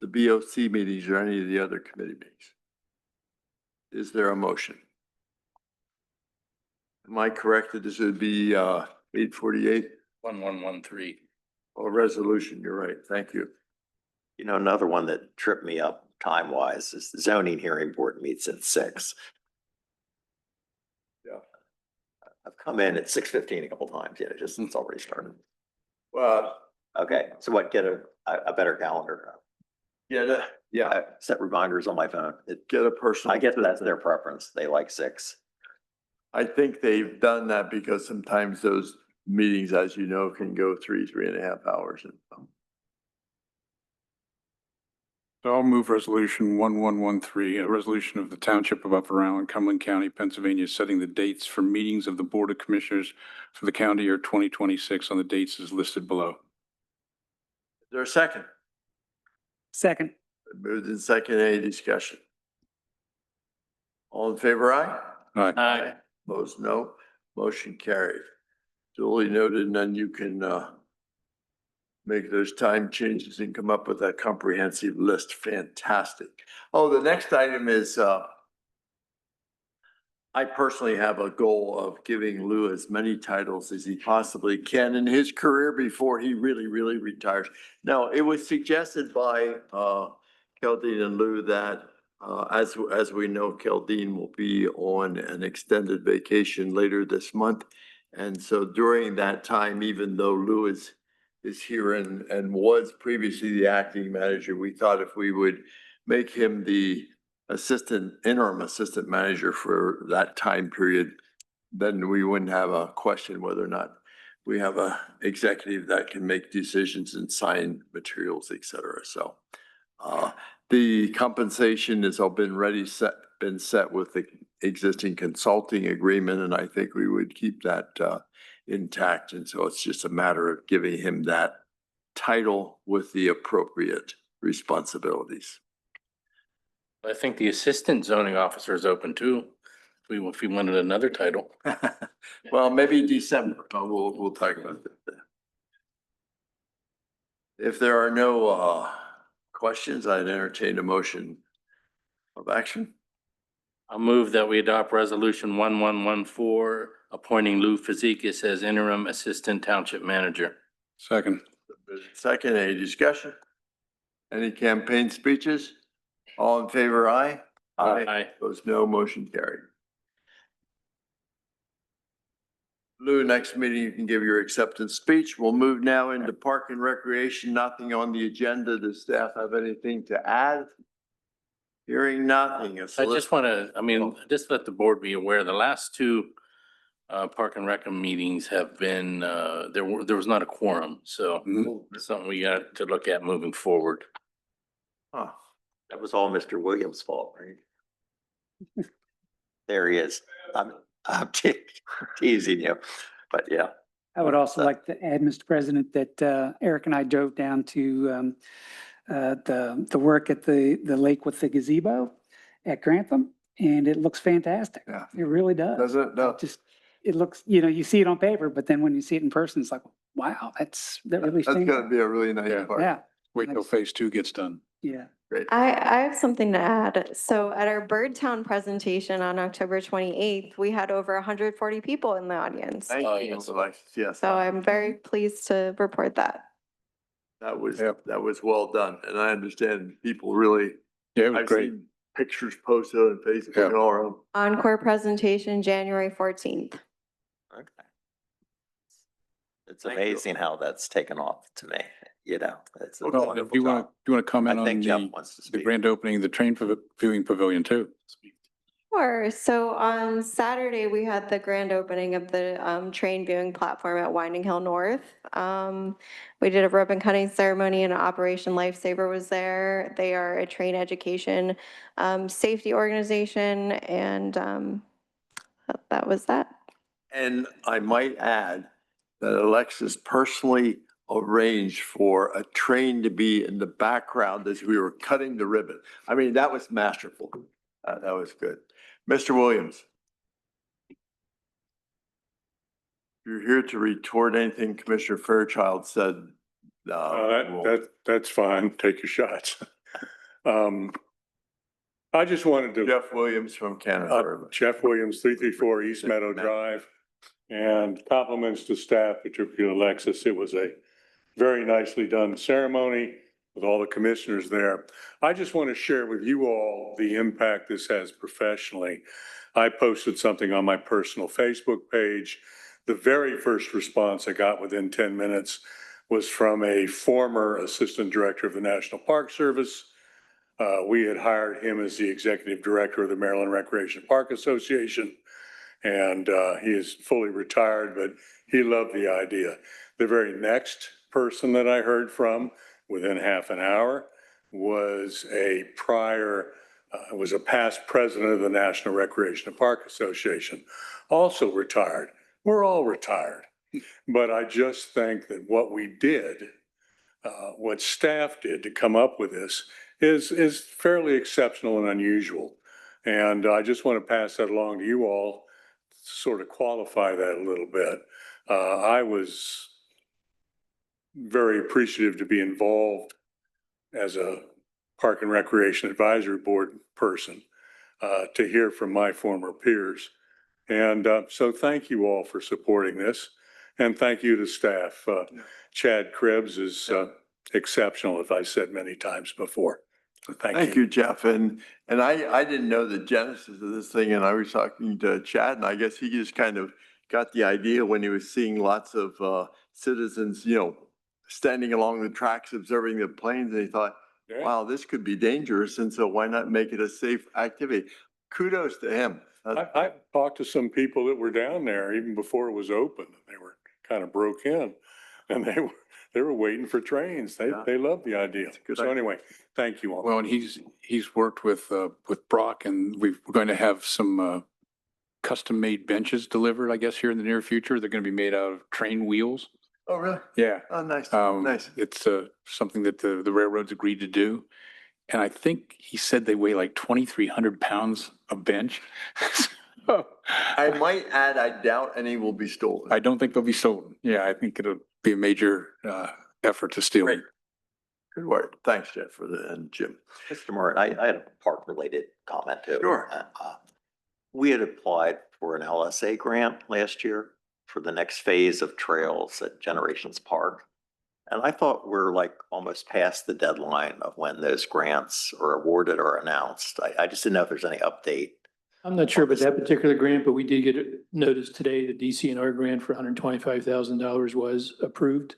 the BOC meetings or any of the other committee meetings? Is there a motion? Am I correct that this would be 848? 1113. Oh, resolution, you're right, thank you. You know, another one that tripped me up time-wise is the zoning hearing board meets at 6. Yeah. I've come in at 6:15 a couple times, yeah, it's already started. Well, Okay, so what, get a better calendar? yeah, I set reminders on my phone. get a personal. I guess that's their preference. They like 6. I think they've done that because sometimes those meetings, as you know, can go 3.5 hours. So I'll move resolution 1113, a resolution of the Township of Upper Island, Cumberland County, Pennsylvania, setting the dates for meetings of the Board of Commissioners for the calendar year 2026 on the dates as listed below. Is there a second? Second. Moved in second, any discussion? All in favor, aye? Aye. Aye. Opposed, no. Motion carried. Duly noted, and then you can make those time changes and come up with that comprehensive list. Fantastic. Oh, the next item is I personally have a goal of giving Lou as many titles as he possibly can in his career before he really, really retires. Now, it was suggested by Keldine and Lou that as we know, Keldine will be on an extended vacation later this month. And so during that time, even though Lou is here and was previously the acting manager, we thought if we would make him the interim assistant manager for that time period, then we wouldn't have a question whether or not we have a executive that can make decisions and sign materials, et cetera. So the compensation has all been set with the existing consulting agreement, and I think we would keep that intact. And so it's just a matter of giving him that title with the appropriate responsibilities. I think the assistant zoning officer is open too. If we wanted another title. Well, maybe December, we'll talk about that. If there are no questions, I'd entertain a motion of action. I'll move that we adopt resolution 1114, appointing Lou Fazikis as interim assistant township manager. Second. Second, any discussion? Any campaign speeches? All in favor, aye? Aye. Opposed, no. Motion carried. Lou, next meeting, you can give your acceptance speech. We'll move now into Park and Recreation. Nothing on the agenda. Does staff have anything to add? Hearing nothing. I just want to, just let the board be aware, the last two Park and Rec meetings have been, there was not a quorum, so it's something we got to look at moving forward. Huh. That was all Mr. Williams' fault, right? There he is. I'm teasing you, but yeah. I would also like to add, Mr. President, that Eric and I drove down to the work at the lake with the gazebo at Grantham, and it looks fantastic. Yeah. It really does. Does it? No. It looks, you see it on paper, but then when you see it in person, it's like, wow, that really That's stands gonna out. be a really nice park. Yeah, Wait till phase 2 gets done. yeah. Great. I have something to add. So at our Birdtown presentation on October 28th, we had over 140 people in the audience. Thank Oh, you, yes. Alexis. Yes. So I'm very pleased to report that. That was, Yep. that was well done. And I understand people really, Yeah, it was I've great. seen pictures posted on Facebook Yeah. and all around. Encore presentation, January 14th. Okay. It's Thank you. amazing how that's taken off to me, it's a Well, wonderful do you want job. to comment I on think Jeff the wants to the speak. grand opening of the train viewing pavilion too? Sure. So on Saturday, we had the grand opening of the train viewing platform at Winding Hill North. We did a ribbon cutting ceremony and Operation Lifesaver was there. They are a train education safety organization, and that was that. And I might add that Alexis personally arranged for a train to be in the background as we were cutting the ribbon. I mean, that was masterful. That was good. Mr. Williams. You're here to retort anything Commissioner Fairchild said. That's fine. Take your shots. I just wanted to. Jeff Williams from Canada. Jeff Williams, 334 East Meadow Drive. And compliments to staff, particularly Alexis. It was a very nicely done ceremony with all the commissioners there. I just want to share with you all the impact this has professionally. I posted something on my personal Facebook page. The very first response I got within 10 minutes was from a former assistant director of the National Park Service. We had hired him as the executive director of the Maryland Recreation Park Association. And he is fully retired, but he loved the idea. The very next person that I heard from within half an hour was a past president of the National Recreation and Park Association, also retired. We're all retired. But I just think that what we did, what staff did to come up with this is fairly exceptional and unusual. And I just want to pass that along to you all, sort of qualify that a little bit. I was very appreciative to be involved as a Park and Recreation Advisory Board person, to hear from my former peers. And so thank you all for supporting this. And thank you to staff. Chad Krebs is exceptional, as I said many times before. So Thank you, Jeff. And I didn't know the genesis of this thing, and I was talking to Chad, and I guess he just kind of got the idea when he was seeing lots of citizens, standing along the tracks observing the planes, and he thought, wow, this could be dangerous, and so why not make it a safe activity? Kudos to him. I talked to some people that were down there even before it was open. They were kind of broke in, and they were waiting for trains. They loved the idea. So anyway, thank you all. Well, and he's worked with Brock, and we're going to have some custom-made benches delivered, I guess, here in the near future. They're going to be made out of train wheels. Oh, really? Yeah. Oh, nice, nice. It's something that the railroads agreed to do. And I think he said they weigh like 2,300 pounds a bench. I might add, I doubt any will be stolen. I don't think they'll be stolen. Yeah, I think it'll be a major effort to steal them. Good work. Thanks, Jeff, and Jim. Mr. Martin, I had a park-related comment too. Sure. We had applied for an LSA grant last year for the next phase of trails at Generations Park. And I thought we're like almost past the deadline of when those grants are awarded or announced. I just didn't know if there's any update I'm not sure about that particular grant, but we did get a notice today, the DCNR grant for $125,000 was approved.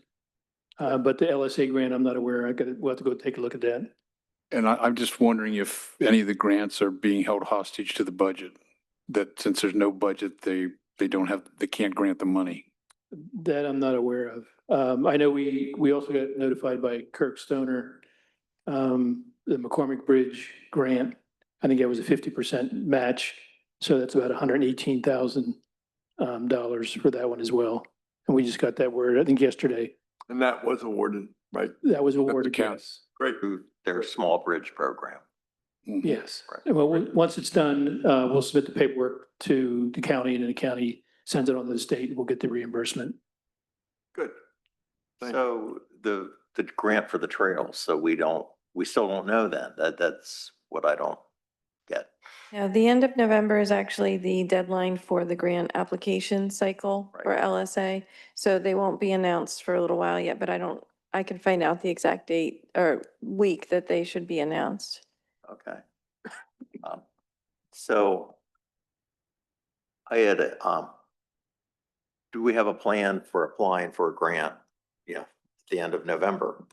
But the LSA grant, I'm not aware. We'll have to go take a look at that. And I'm just wondering if any of the grants are being held hostage to the budget, that since there's no budget, they can't grant the money. That I'm not aware of. I know we also got notified by Kirk Stoner, the McCormick Bridge grant. I think it was a 50% match. So that's about $118,000 for that one as well. And we just got that word, I think yesterday. And that was awarded, right? That was awarded, yes. Great. Their small bridge program. Yes. Well, once it's done, we'll submit the paperwork to the county, and then the county sends it on to the state. We'll get the reimbursement. Good. So the grant for the trails, so we still don't know then. That's what I don't get. Yeah, the end of November is actually the deadline for the grant application cycle for LSA. So they won't be announced for a little while yet, but I can find out the exact date or week that they should be announced. Okay. So I had do we have a plan for applying for a grant, at the end of November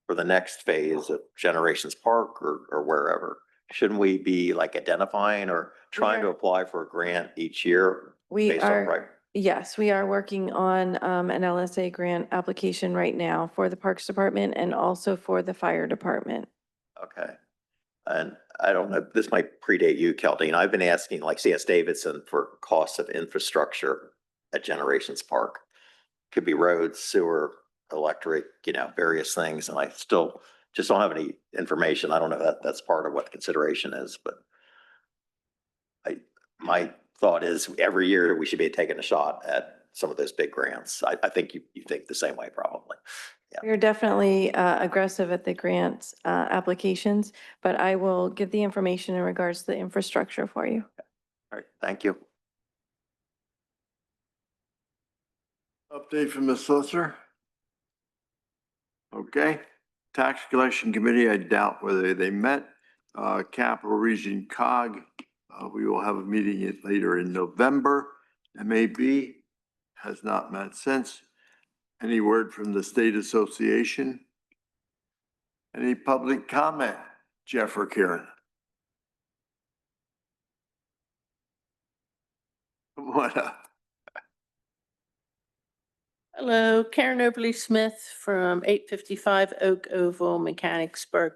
for the next phase of Generations Park or wherever? Shouldn't we be like identifying or trying to apply for a grant each year? Yes, we are working on an LSA grant application right now for the Parks Department and also for the Fire Department. Okay. And I don't know, this might predate you, Keldine. I've been asking like CS Davidson for costs of infrastructure at Generations Park. Could be roads, sewer, electric, various things. And I still just don't have any information. I don't know that that's part of what the consideration is, but my thought is every year we should be taking a shot at some of those big grants. I think you think the same way probably. Yeah. We're definitely aggressive at the grant applications, but I will give the information in regards to the infrastructure for you. All right, thank you. Update from the solicitor. Okay. Tax Collection Committee, I doubt whether they met. Capital Region COG, we will have a meeting later in November. MAB has not met since. Any word from the State Association? Any public comment, Jeff or Karen? What up? Hello, Karen Oberly Smith from 855 Oak Oval, Mechanicsburg.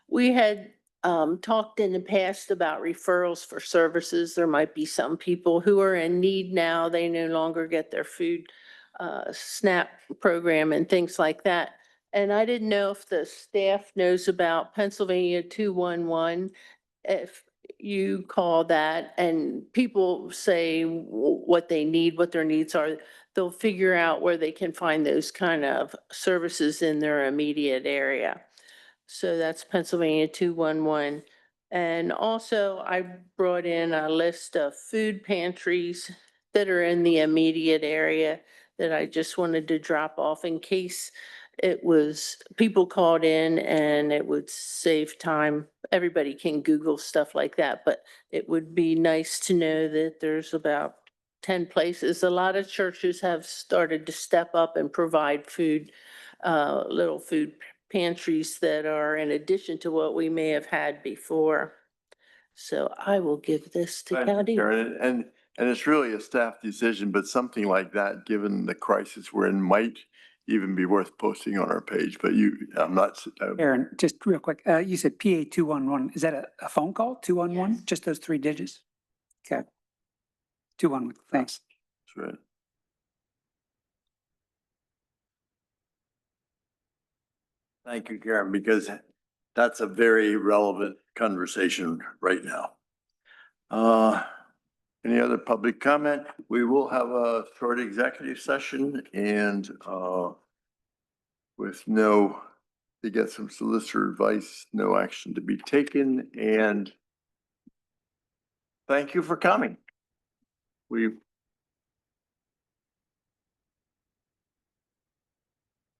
We had talked in the past about referrals for services. There might be some people who are in need now. They no longer get their food SNAP program and things like that. And I didn't know if the staff knows about Pennsylvania 211. If you call that and people say what they need, what their needs are, they'll figure out where they can find those kind of services in their immediate area. So that's Pennsylvania 211. And also I brought in a list of food pantries that are in the immediate area that I just wanted to drop off in case people called in and it would save time. Everybody can Google stuff like that, but it would be nice to know that there's about 10 places. A lot of churches have started to step up and provide food, little food pantries that are in addition to what we may have had before. So I will give this to County. And it's really a staff decision, but something like that, given the crisis we're in, might even be worth posting on our page, but I'm not. Aaron, just real quick, you said PA 211. Is that a phone call, 211? Yes. Just those 3 digits? Okay. 211, thanks. That's right. Thank you, Karen, because that's a very relevant conversation right now. Any other public comment? We will have a short executive session and to get some solicitor advice, no action to be taken. And thank you for coming. We